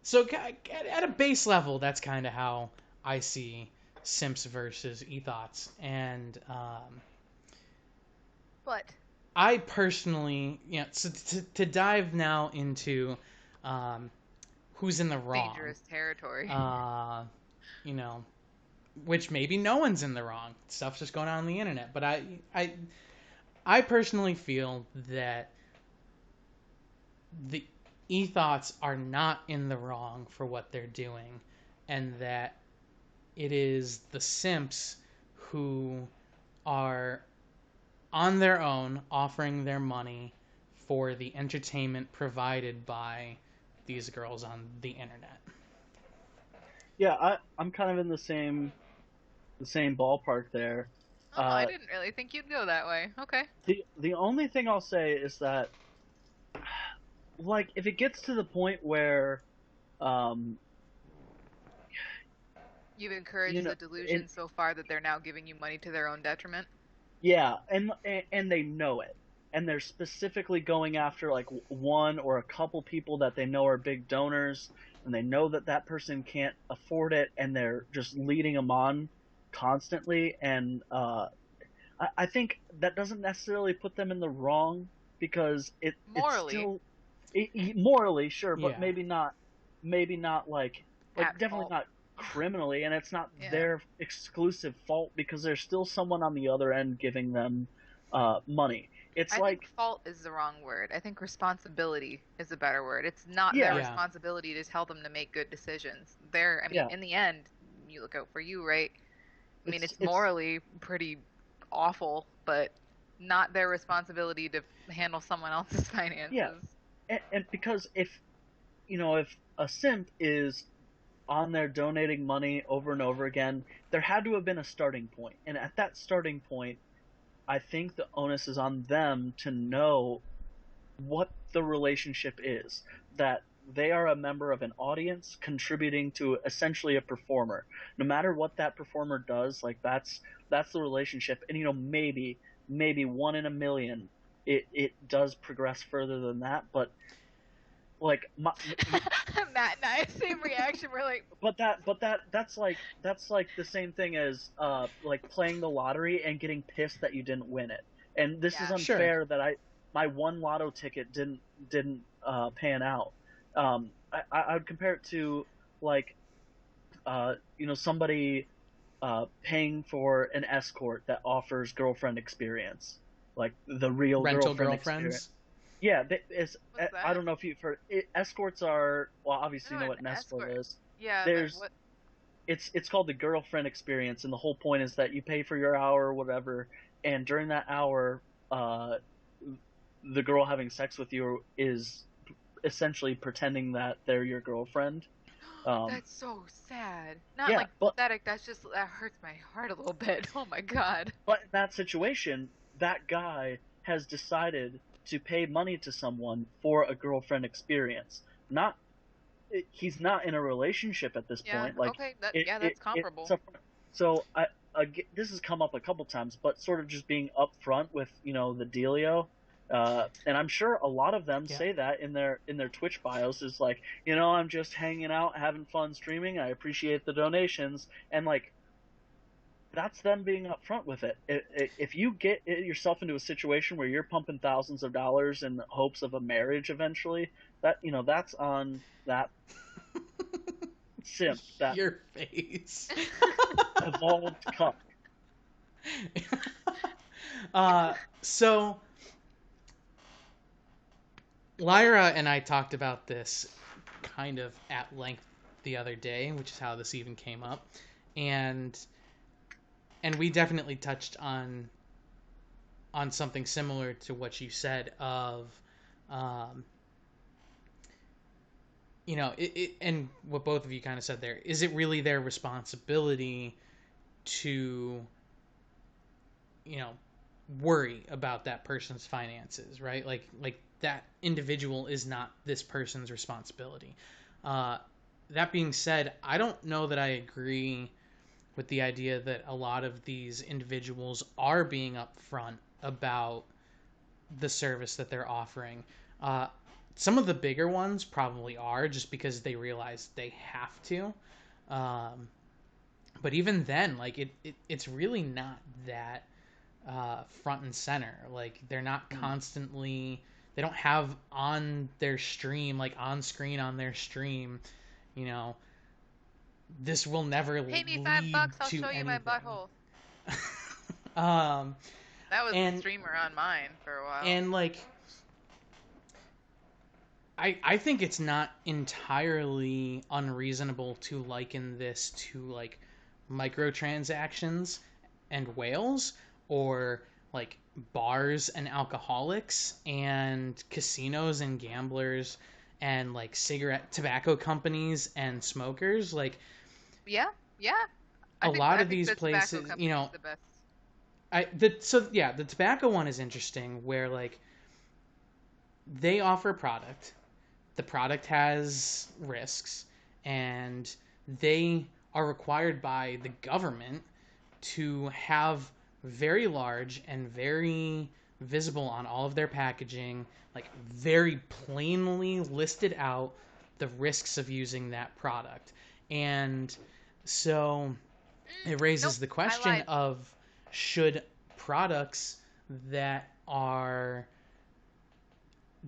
So at a base level, that's kind of how I see simps versus e-Thots. And But I personally, you know, so to dive now into who's in the wrong. Dangerous territory. You know, which maybe no one's in the wrong. Stuff's just going on the internet. But I personally feel that the e-Thots are not in the wrong for what they're doing, and that it is the simps who are on their own offering their money for the entertainment provided by these girls on the internet. Yeah, I'm kind of in the same ballpark there. I didn't really think you'd go that way. Okay. The only thing I'll say is that, like, if it gets to the point where You've encouraged the delusion so far that they're now giving you money to their own detriment. Yeah, and they know it, and they're specifically going after like one or a couple people that they know are big donors, and they know that person can't afford it, and they're just leading them on constantly. And I think that doesn't necessarily put them in the wrong, because morally, it's still morally, sure, but Yeah. maybe not like definitely fault. not criminally, and it's not their exclusive fault, because there's still someone on the other end giving them money. It's I like think fault is the wrong word. I think responsibility is a better word. It's not their Yeah. responsibility to tell them to make good decisions. In the end, you look out for you, right? I mean, it's morally pretty awful, but not their responsibility to handle someone else's finances. Yeah. And because if a simp is on there donating money over and over again, there had to have been a starting point. And at that starting point, I think the onus is on them to know what the relationship is. That they are a member of an audience contributing to essentially a performer. No matter what that performer does, like that's the relationship. And maybe one in a million it does progress further than that, but like Matt and I, same reaction. We're like, that's like the same thing as like playing the lottery and getting pissed that you didn't win it. And this is unfair that my one lotto ticket didn't pan out. I would compare it to like somebody paying for an escort that offers girlfriend experience, like the real rental girlfriends. Experience. Yeah, I What's don't know if you've heard. Escorts are, well, obviously you know what an escort is. Yeah, but it's called the girlfriend experience, and the whole point is that you pay for your hour or whatever, and during that hour, the girl having sex with you is essentially pretending that they're your girlfriend. That's so sad. Not pathetic. That hurts my heart a little bit. Oh my god. But in that situation, that guy has decided to pay money to someone for a girlfriend experience. He's not in a relationship at this point. Like, okay, that's comparable. So this has come up a couple times, but sort of just being upfront with the dealio. And I'm sure a lot of them say that in their Twitch bios, is like, I'm just hanging out, having fun streaming. I appreciate the donations, and like, that's them being upfront with it. If you get yourself into a situation where you're pumping thousands of dollars in the hopes of a marriage eventually, that's on that simp. Your face. evolved cuck. So Lyra and I talked about this kind of at length the other day, which is how this even came up, and we definitely touched on something similar to what you said of, um, and what both of you kind of said there. Is it really their responsibility to, worry about that person's finances, right? Like that individual is not this person's responsibility. That being said, I don't know that I agree with the idea that a lot of these individuals are being upfront about the service that they're offering. Some of the bigger ones probably are, just because they realize they have to. But even then, like it's really not that front and center. Like they're not constantly. They don't have on their stream, like on screen on their stream, you know, this will never Pay me lead $5, I'll to show you my anything. butthole. um, That was and the streamer on mine for a while. and like I think it's not entirely unreasonable to liken this to like microtransactions and whales, or like bars and alcoholics and casinos and gamblers and like tobacco companies and smokers. Like Yeah. a lot I of think these the tobacco places, company is the best. the tobacco one is interesting, where like they offer a product. The product has risks, and they are required by the government to have very large and very visible on all of their packaging, like very plainly listed out the risks of using that product. And so it Nope, raises the I question lied. of, should products that are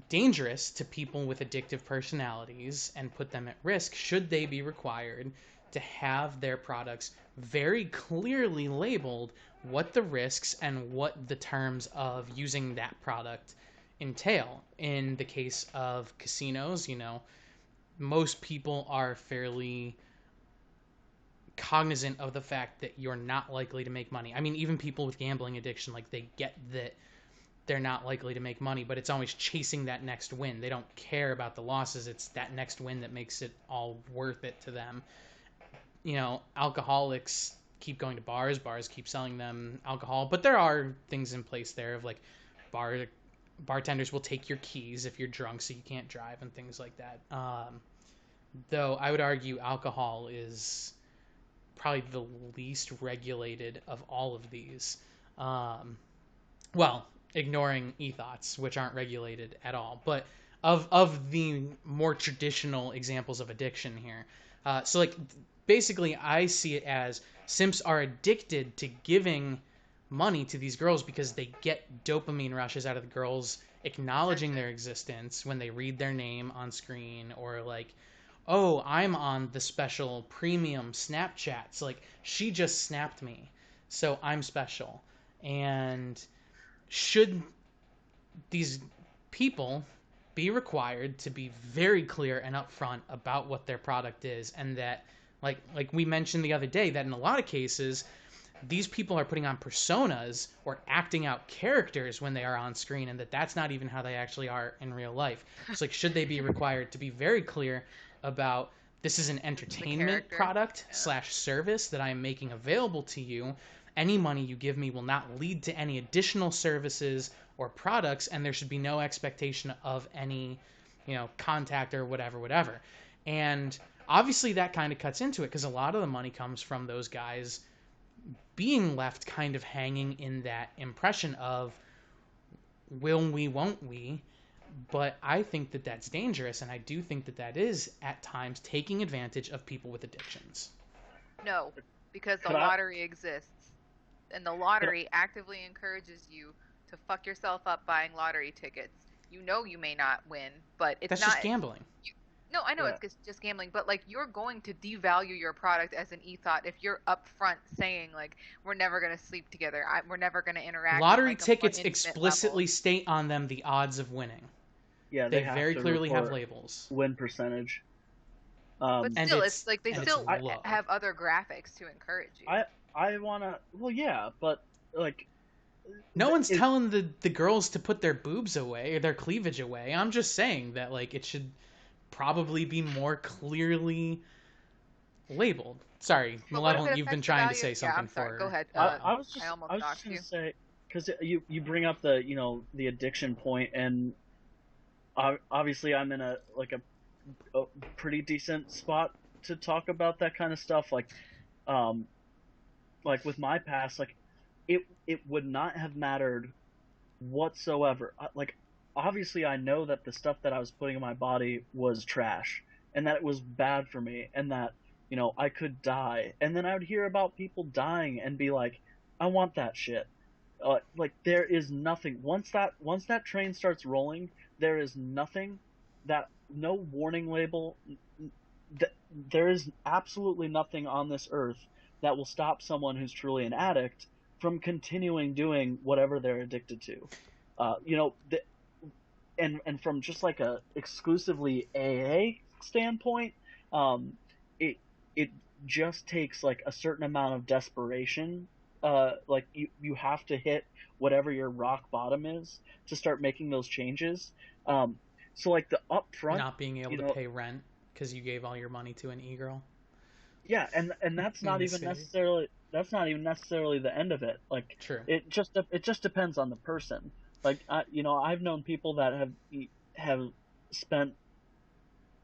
dangerous to people with addictive personalities and put them at risk, should they be required to have their products very clearly labeled what the risks and what the terms of using that product entail? In the case of casinos, most people are fairly cognizant of the fact that you're not likely to make money. I mean, even people with gambling addiction, like, they get that they're not likely to make money, but it's always chasing that next win. They don't care about the losses. It's that next win that makes it all worth it to them. Alcoholics keep going to bars keep selling them alcohol, but there are things in place there of like bartenders will take your keys if you're drunk so you can't drive and things like that. Though I would argue alcohol is probably the least regulated of all of these. Well, ignoring e-Thots, which aren't regulated at all, but of the more traditional examples of addiction here. So like basically I see it as simps are addicted to giving money to these girls because they get dopamine rushes out of the girls acknowledging their existence when they read their name on screen, or like, oh, I'm on the special premium Snapchat, so like she just snapped me, so I'm special. And should these people be required to be very clear and upfront about what their product is, and that like we mentioned the other day, that in a lot of cases these people are putting on personas or acting out characters when they are on screen, and that's not even how they actually are in real life. It's like, should they be required to be very clear about, this is an entertainment product / service that I am making available to you. Any money you give me will not lead to any additional services or products, and there should be no expectation of any, contact or whatever. And obviously that kind of cuts into it, because a lot of the money comes from those guys being left kind of hanging in that impression of, will we, won't we? But I think that that's dangerous, and I do think that that is at times taking advantage of people with addictions. No, because the lottery exists, and the lottery actively encourages you to fuck yourself up buying lottery tickets. You may not win, but it's that's not just gambling. No, I know Yeah. it's just gambling, but like you're going to devalue your product as an e-thought if you're upfront saying like we're never going to sleep together, we're never going to interact on Lottery like a more tickets intimate level. explicitly state on them the odds of winning. Yeah, They they have very to clearly have report labels. win percentage. But Um, And still, it's it's like they and it's still I low. have other graphics to encourage you. I wanna. Well, yeah, but like, No one's it, telling the girls to put their boobs away or their cleavage away. I'm just saying that like it should probably be more clearly labeled. Sorry, But what if it Malevolent, you've been affects the trying to value? say Yeah, something I'm sorry. Go for ahead. I I almost was just doxed gonna you. say, because you bring up the the addiction point, and obviously I'm in a pretty decent spot to talk about that kind of stuff. Um, like with my past, like it would not have mattered whatsoever. Like, obviously, I know that the stuff that I was putting in my body was trash, and that it was bad for me, and that I could die. And then I would hear about people dying and be like, I want that shit. Like, there is nothing once that train starts rolling. There is nothing that no warning label. Th- there is absolutely nothing on this earth that will stop someone who's truly an addict from continuing doing whatever they're addicted to. And from just like a exclusively AA standpoint, um, it it just takes like a certain amount of desperation. Like you have to hit whatever your rock bottom is to start making those changes. Um, so like the upfront, not being able you to know, pay rent because you gave all your money to an e-girl yeah, and that's in not the even city. necessarily the end of it. Like, True. it just depends on the person. Like, I've known people that have spent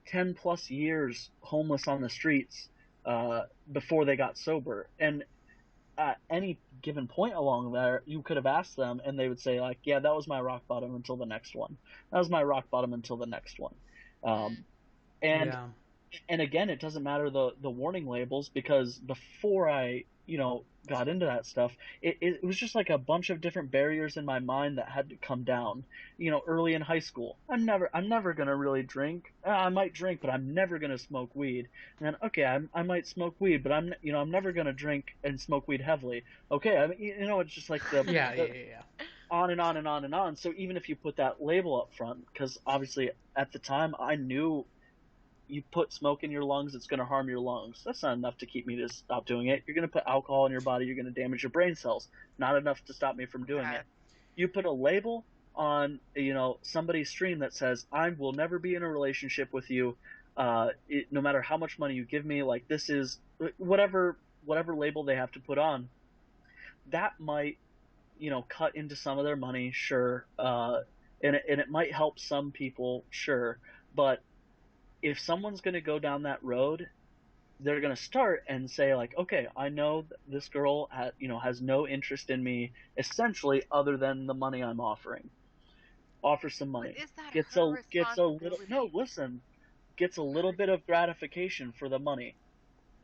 10 plus years homeless on the streets before they got sober, and at any given point along there, you could have asked them, and they would say like, "Yeah, that was my rock bottom until the next one. That was my rock bottom until the next one." Um, and Yeah. and again, it doesn't matter the warning labels, because before I got into that stuff, it was just like a bunch of different barriers in my mind that had to come down. Early in high school, I'm never gonna really drink. I might drink, but I'm never gonna smoke weed. And then, okay, I might smoke weed, but I'm never gonna drink and smoke weed heavily. Okay, I mean, it's just like Yeah. Yeah. the Yeah. on and on and on and on. So even if you put that label up front, because obviously at the time I knew, you put smoke in your lungs, it's going to harm your lungs. That's not enough to keep me to stop doing it. You're going to put alcohol in your body, you're going to damage your brain cells. Not enough to stop me from doing Yeah. it. You put a label on, somebody's stream that says, I will never be in a relationship with you, no matter how much money you give me. Like, this is whatever label they have to put on. That might, cut into some of their money, sure. And it might help some people, sure. But if someone's going to go down that road, they're going to start and say like, okay, I know this girl has no interest in me, essentially, other than the money I'm offering. Offer some But money. is that Gets her a little, no, responsibility? listen, gets a little bit of gratification for the money.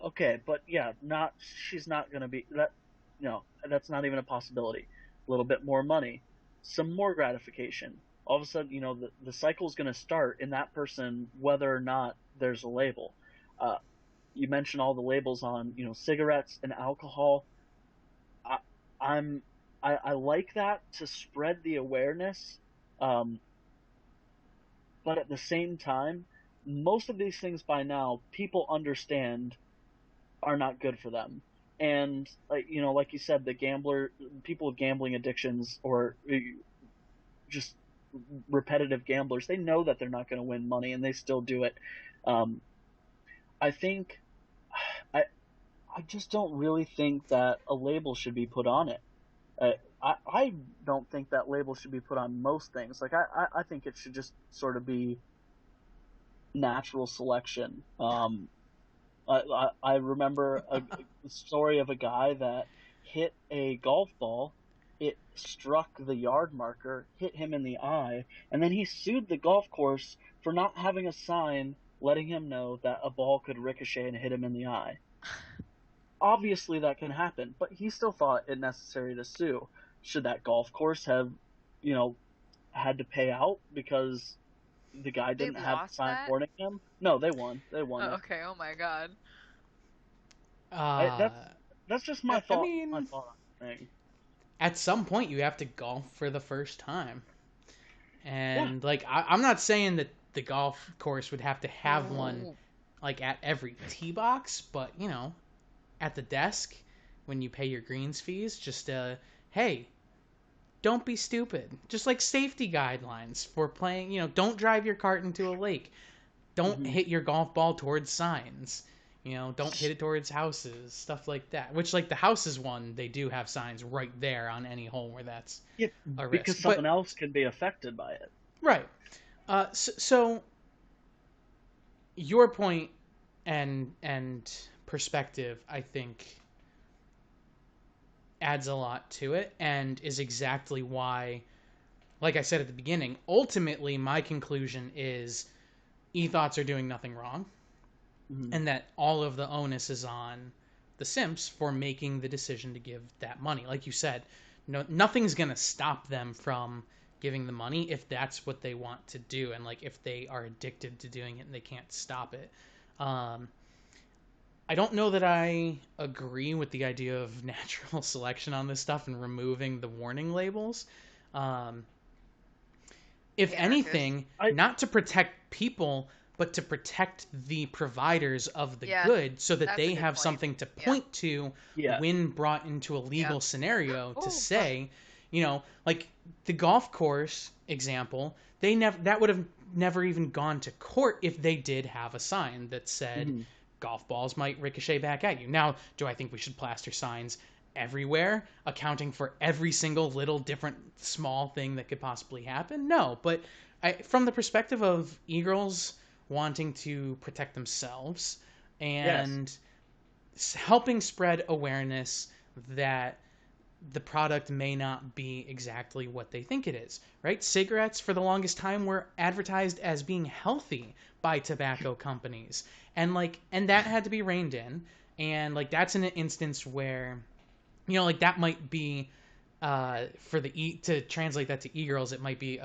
Okay, but yeah, not she's not going to be that. No, that's not even a possibility. A little bit more money, some more gratification. All of a sudden, the cycle is going to start in that person, whether or not there's a label. Uh, you mentioned all the labels on, cigarettes and alcohol. I, I'm I like that to spread the awareness, um, but at the same time, most of these things by now people understand are not good for them. And like you said, people with gambling addictions, or just repetitive gamblers, they know that they're not going to win money, and they still do it. Um, I think I I just don't really think that a label should be put on it. I don't think that label should be put on most things. Like, I think it should just sort of be natural selection. I remember a story of a guy that hit a golf ball. It struck the yard marker, hit him in the eye, and then he sued the golf course for not having a sign letting him know that a ball could ricochet and hit him in the eye. Obviously, that can happen, but he still thought it necessary to sue. Should that golf course have, had to pay out because the guy They didn't have a lost sign that? warning him. No, they won. They won Oh, it. okay. Oh my god. Uh, That's just I my mean, thought on the thing. at some point you have to golf for the first time. Yeah. And like I'm not saying that the golf course would have to have one Ooh. like at every tee box, but at the desk when you pay your greens fees, just hey, don't be stupid. Just like safety guidelines for playing, don't drive your cart into a lake. Don't Hmm. hit your golf ball towards signs. Don't hit it towards houses, stuff like that. Which, like the houses one, they do have signs right there on any hole where that's Yeah, a because risk. someone But else can be affected by it. right, so your point and perspective, I think, adds a lot to it, and is exactly why, like I said at the beginning, ultimately my conclusion is e-Thots are doing nothing wrong, Hmm. and that all of the onus is on the simps for making the decision to give that money. Like you said, no, nothing's gonna stop them from giving the money if that's what they want to do, and like if they are addicted to doing it and they can't stop it. Um, I don't know that I agree with the idea of natural selection on this stuff and removing the warning labels. Um, if Anarchist. anything, I not to protect people, but to protect the providers of the Yeah, good so that that's a they good have point. something to Yeah. point to Yeah. when brought into a Yeah. legal scenario to Oh, say, like the golf course example, that would have never even gone to court if they did have a sign that said Hmm. golf balls might ricochet back at you. Now, do I think we should plaster signs everywhere, accounting for every single little different small thing that could possibly happen? No, but from the perspective of e-girls wanting to protect themselves Yes. and helping spread awareness that the product may not be exactly what they think it is, right? Cigarettes for the longest time were advertised as being healthy by tobacco companies. And that had to be reined in. And like that's an instance where like that might be for to translate that to e-girls, it might be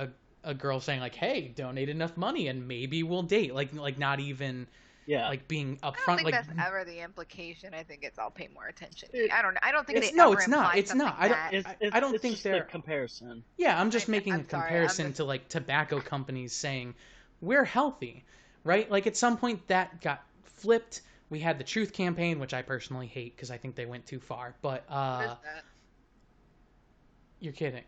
a girl saying like, "Hey, donate enough money and maybe we'll date." Like not even Yeah. like being I don't upfront. think Like that's ever the implication. I think it's I'll pay more attention. It, I don't think they it's no, ever it's not. imply It's not. something that. I don't it's think just the they're. comparison. Yeah, I'm just making a I'm sorry. I'm comparison just to like tobacco companies saying we're healthy, right? Like at some point that got flipped. We had the Truth campaign, which I personally hate because I think they went too far. But what is that? you're kidding.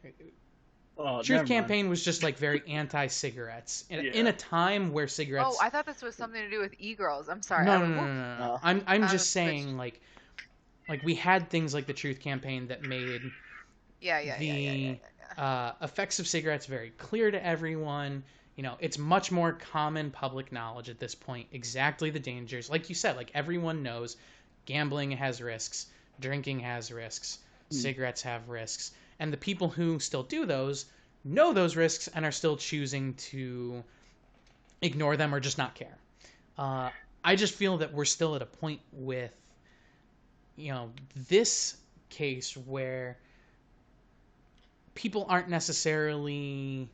Oh, Truth never mind. campaign was just like very anti-cigarettes in Yeah. a time where Oh, cigarettes. I thought this was something to do with e-girls. I'm sorry. No, I no, was no, no, whoop. no, no. No. I'm I just was switched. saying like we had things like the Truth campaign that made Yeah, yeah, yeah, yeah, yeah, the yeah, yeah. effects of cigarettes very clear to everyone. It's much more common public knowledge at this point exactly the dangers. Like you said, like everyone knows gambling has risks, drinking has risks, Hmm. cigarettes have risks, and the people who still do those know those risks and are still choosing to ignore them or just not care. Uh, I just feel that we're still at a point with this case where people aren't necessarily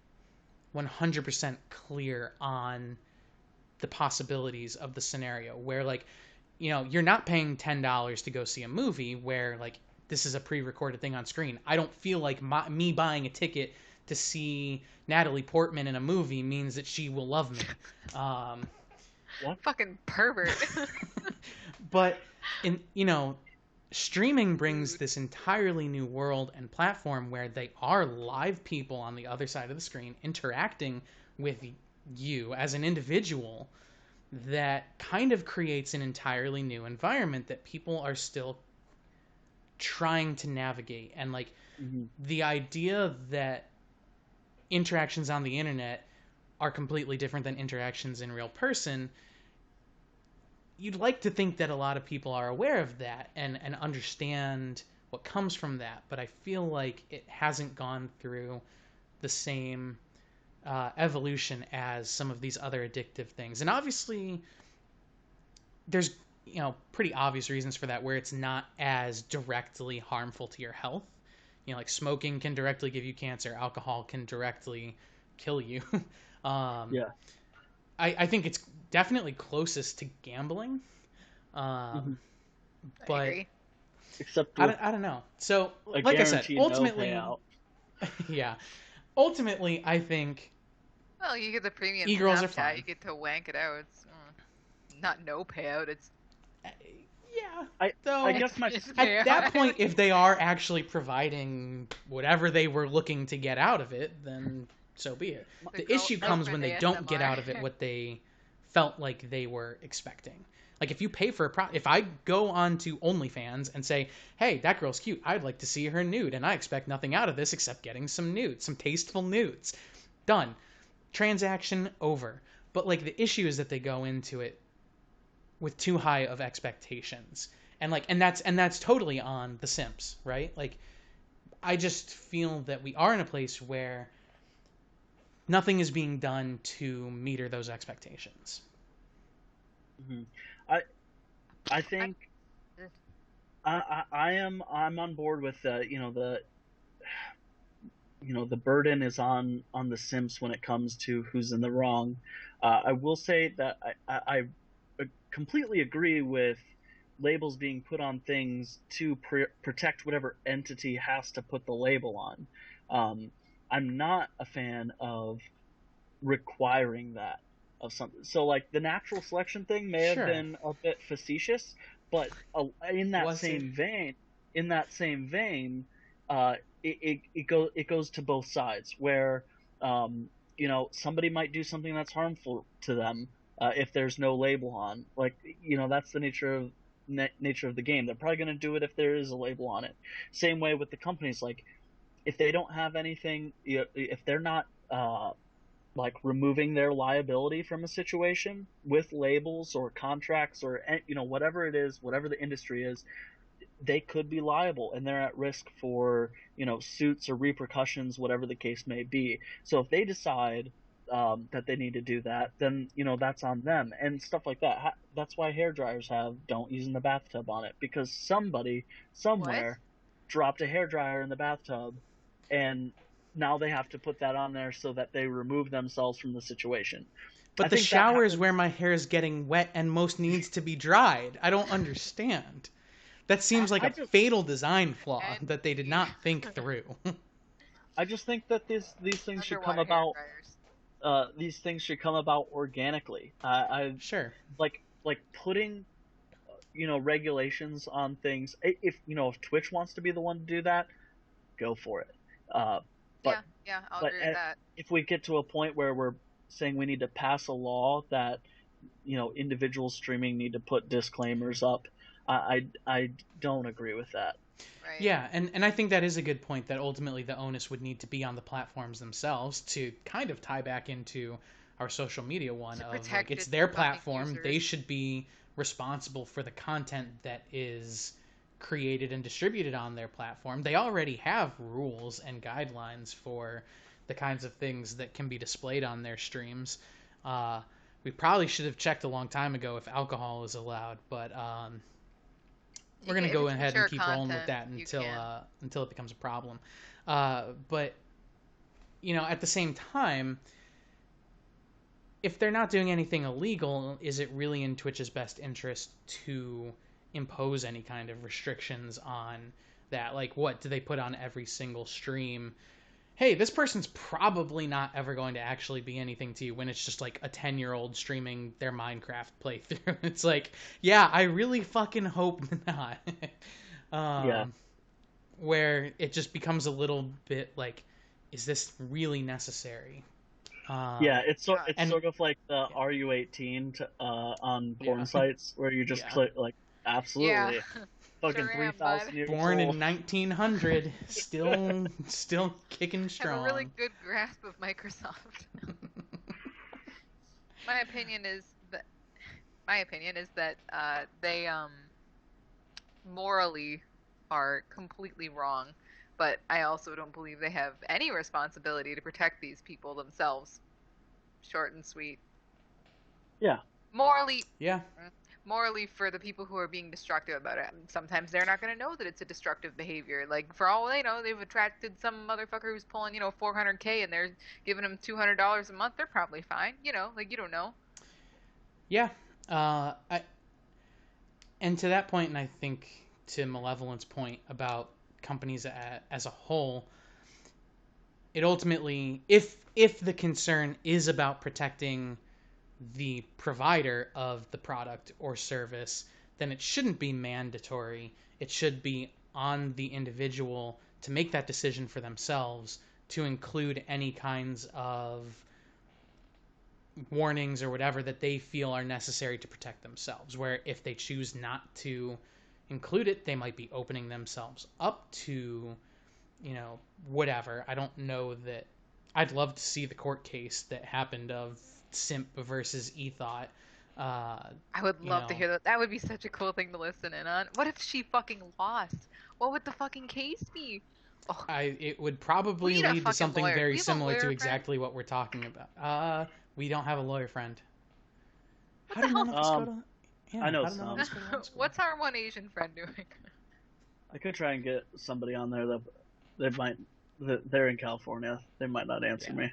100% clear on the possibilities of the scenario where like you're not paying $10 to go see a movie where like this is a pre-recorded thing on screen. I don't feel like me buying a ticket to see Natalie Portman in a movie means that she will love me. um, What? Fucking pervert. but in streaming brings Rude. this entirely new world and platform where they are live people on the other side of the screen interacting with you as an individual. That kind of creates an entirely new environment that people are still trying to navigate. And like Hmm. the idea that interactions on the internet are completely different than interactions in real person, you'd like to think that a lot of people are aware of that and understand what comes from that, but I feel like it hasn't gone through the same evolution as some of these other addictive things. And obviously, there's pretty obvious reasons for that where it's not as directly harmful to your health. Like smoking can directly give you cancer, alcohol can directly kill you. Yeah. I think it's definitely closest to gambling. Hmm. I But agree. Except with I don't know. So, a like I said, guaranteed no ultimately, payout. yeah. Ultimately, I think Well, you get the premium e-girls are Snapchat, fine. you get to wank it out. It's not no payout, it's Yeah. I I Though, guess my it's at that payout. point, if they are actually providing whatever they were looking to get out of it, then so be it. The The issue comes when girlfriend they don't get ASMR. out of it what they felt like they were expecting. Like if you pay for if I go on to OnlyFans and say, "Hey, that girl's cute. I'd like to see her nude, and I expect nothing out of this except getting some nudes, some tasteful nudes." Done. Transaction over. But like the issue is that they go into it with too high of expectations. And that's totally on the simps, right? Like I just feel that we are in a place where nothing is being done to meter those expectations. hmm I I I, think I'm on board with the burden is on the Simps when it comes to who's in the wrong. I will say that I completely agree with labels being put on things to protect whatever entity has to put the label on. I'm not a fan of requiring that of something. So like the natural selection thing may have Sure. been a bit facetious, but in that Was it? same vein, in that same vein, uh, it goes to both sides where somebody might do something that's harmful to them if there's no label on. Like that's the nature of the game. They're probably going to do it if there is a label on it. Same way with the companies. Like if they don't have anything, if they're not like removing their liability from a situation with labels or contracts or whatever it is, whatever the industry is, they could be liable and they're at risk for suits or repercussions, whatever the case may be. So if they decide that they need to do that, then that's on them and stuff like that. That's why hair dryers have "don't use in the bathtub" on it, because somebody what? somewhere dropped a hair dryer in the bathtub, and now they have to put that on there so that they remove themselves from the situation. I But the think that shower is where happens. my hair is getting wet and most needs to be dried. I don't understand. That seems like I a just fatal design flaw And that they did the not think through. I just think that these things should come underwater hair about. dryers. These things should come about organically. I Sure. like putting regulations on things. If Twitch wants to be the one to do that, go for it. Uh, but Yeah, yeah, I'll but agree with that. if we get to a point where we're saying we need to pass a law that individuals streaming need to put disclaimers up, I don't agree with that. Right. Yeah, and I think that is a good point that ultimately the onus would need to be on the platforms themselves to kind of tie back into our social media one To of like protect it's its their fucking platform, they users. should be responsible for the content that is created and distributed on their platform. They already have rules and guidelines for the kinds of things that can be displayed on their streams. Uh, we probably should have checked a long time ago if alcohol is allowed, but we're You gonna can, if go it's ahead and mature keep rolling with content, that you until can. until it becomes a problem. But at the same time, if they're not doing anything illegal, is it really in Twitch's best interest to impose any kind of restrictions on that? Like, what do they put on every single stream? Hey, this person's probably not ever going to actually be anything to you when it's just like a 10-year-old streaming their Minecraft playthrough. It's like, yeah, I really fucking hope not. Yeah. um, where it just becomes a little bit like, is this really necessary? Yeah, Um, God. it's and sort of like the yeah, "Are you 18" on porn yeah, sites where you just yeah. click like Yeah, absolutely fucking sure three am, bud. thousand years Born old. in 1900, still kicking Have a really strong. good grasp of Microsoft. My opinion is that they morally are completely wrong, but I also don't believe they have any responsibility to protect these people themselves. Short and sweet. Yeah, Morally, Yeah, morally for the people who are being destructive about it. Sometimes they're not going to know that it's a destructive behavior. Like for all they know, they've attracted some motherfucker who's pulling, 400K and they're giving them $200 a month. They're probably fine. Like you don't know. Yeah. And to that point, and I think to Malevolent's point about companies as a whole, it ultimately, if the concern is about protecting the provider of the product or service, then it shouldn't be mandatory. It should be on the individual to make that decision for themselves to include any kinds of warnings or whatever that they feel are necessary to protect themselves. Where if they choose not to include it, they might be opening themselves up to, whatever. I don't know that. I'd love to see the court case that happened of Simp versus e-Thot. I would love to hear that. That would be such a cool thing to listen in on. What if she fucking lost? What would the fucking case be? Oh, It would probably lead to something lawyer. very We have a similar lawyer to friend? exactly what we're talking about. We don't have a lawyer friend. What How the do none hell? of us go to? Yeah, I know how do none of some. us go to law school? What's our one Asian friend doing? I could try and get somebody on there that they're in California. They might not answer me.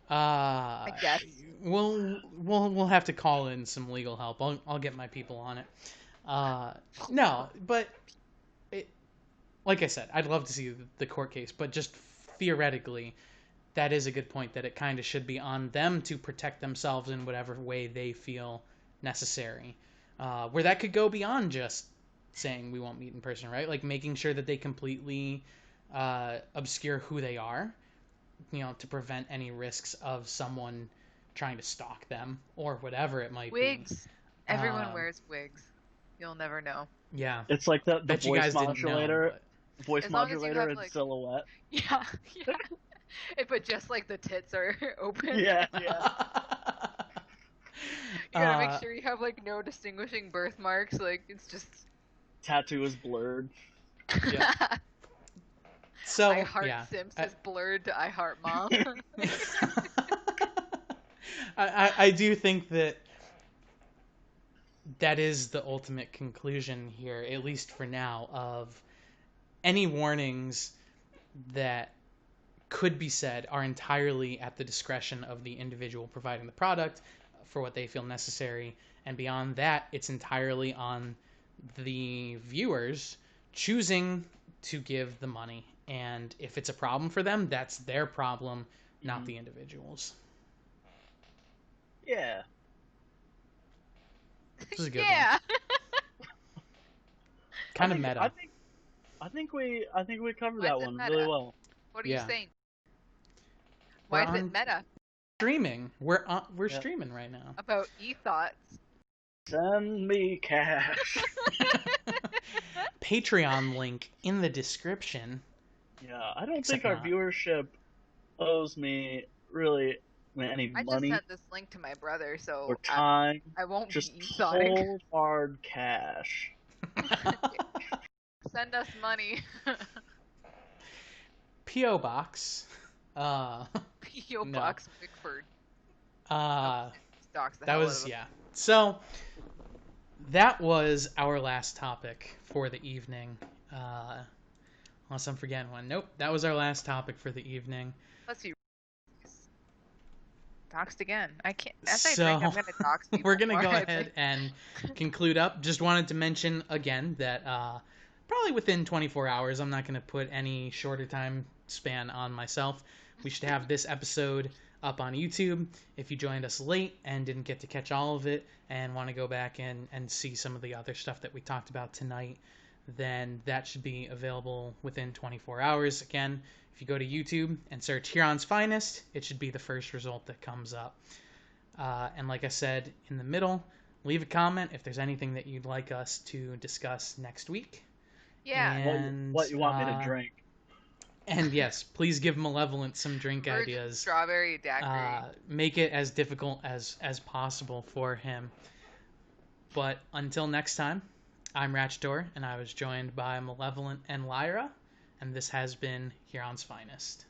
I guess. We'll have to call in some legal help. I'll get my people on it. No, but like I said, I'd love to see the court case, but just theoretically, that is a good point that it kind of should be on them to protect themselves in whatever way they feel necessary. Where that could go beyond just saying we won't meet in person, right? Like making sure that they completely obscure who they are, to prevent any risks of someone trying to stalk them or whatever it might Wigs. be. Everyone wears wigs. You'll never know. Yeah. It's like the Bet you voice guys didn't modulator, know, but... voice As long as you modulator have, in like- silhouette. Yeah, yeah. But just like the tits are open. Yeah. You gotta make sure you have like no distinguishing birthmarks. Like it's just. Tattoo is blurred. Yeah. So I heart yeah, Simps is blurred to I heart mom. I do think that is the ultimate conclusion here, at least for now, of any warnings that could be said are entirely at the discretion of the individual providing the product for what they feel necessary, and beyond that, it's entirely on the viewers choosing to give the money. And if it's a problem for them, that's their problem, not the individuals. Yeah. This is a good Yeah. one. Kind of meta. I think we covered Why that is it one meta? really well. What are you Yeah. saying? Why We're is it on- meta? Streaming. We're Yeah. streaming right now. About e-Thots. Send me cash. Patreon link in the description. Yeah, I don't Except think our not. viewership owes me really any I just money sent this link to my brother, so or time. I won't Just be e-Thotting. cold hard cash. Send us money. P.O. Box. P.O. No. Box Wickford. Stalks the That hell was, out of yeah. So, that was our last topic for the evening. Unless I'm forgetting one. Nope, that was our last topic for the evening. Let's see. Doxed again. I can't. As So, I drink, I'm gonna dox people we're going to more, go I ahead think. and conclude up. Just wanted to mention again that probably within 24 hours, I'm not going to put any shorter time span on myself. We should have this episode up on YouTube. If you joined us late and didn't get to catch all of it and want to go back and see some of the other stuff that we talked about tonight, then that should be available within 24 hours. Again, if you go to YouTube and search Huron's Finest, it should be the first result that comes up. And like I said in the middle, leave a comment if there's anything that you'd like us to discuss next week. Yeah. And, What you want me to drink? And yes, please give Malevolent some drink Virgin ideas. Strawberry daiquiri. Make it as difficult as possible for him. But until next time, I'm Ratchtor, and I was joined by Malevolent and Lyra, and this has been Huron's Finest.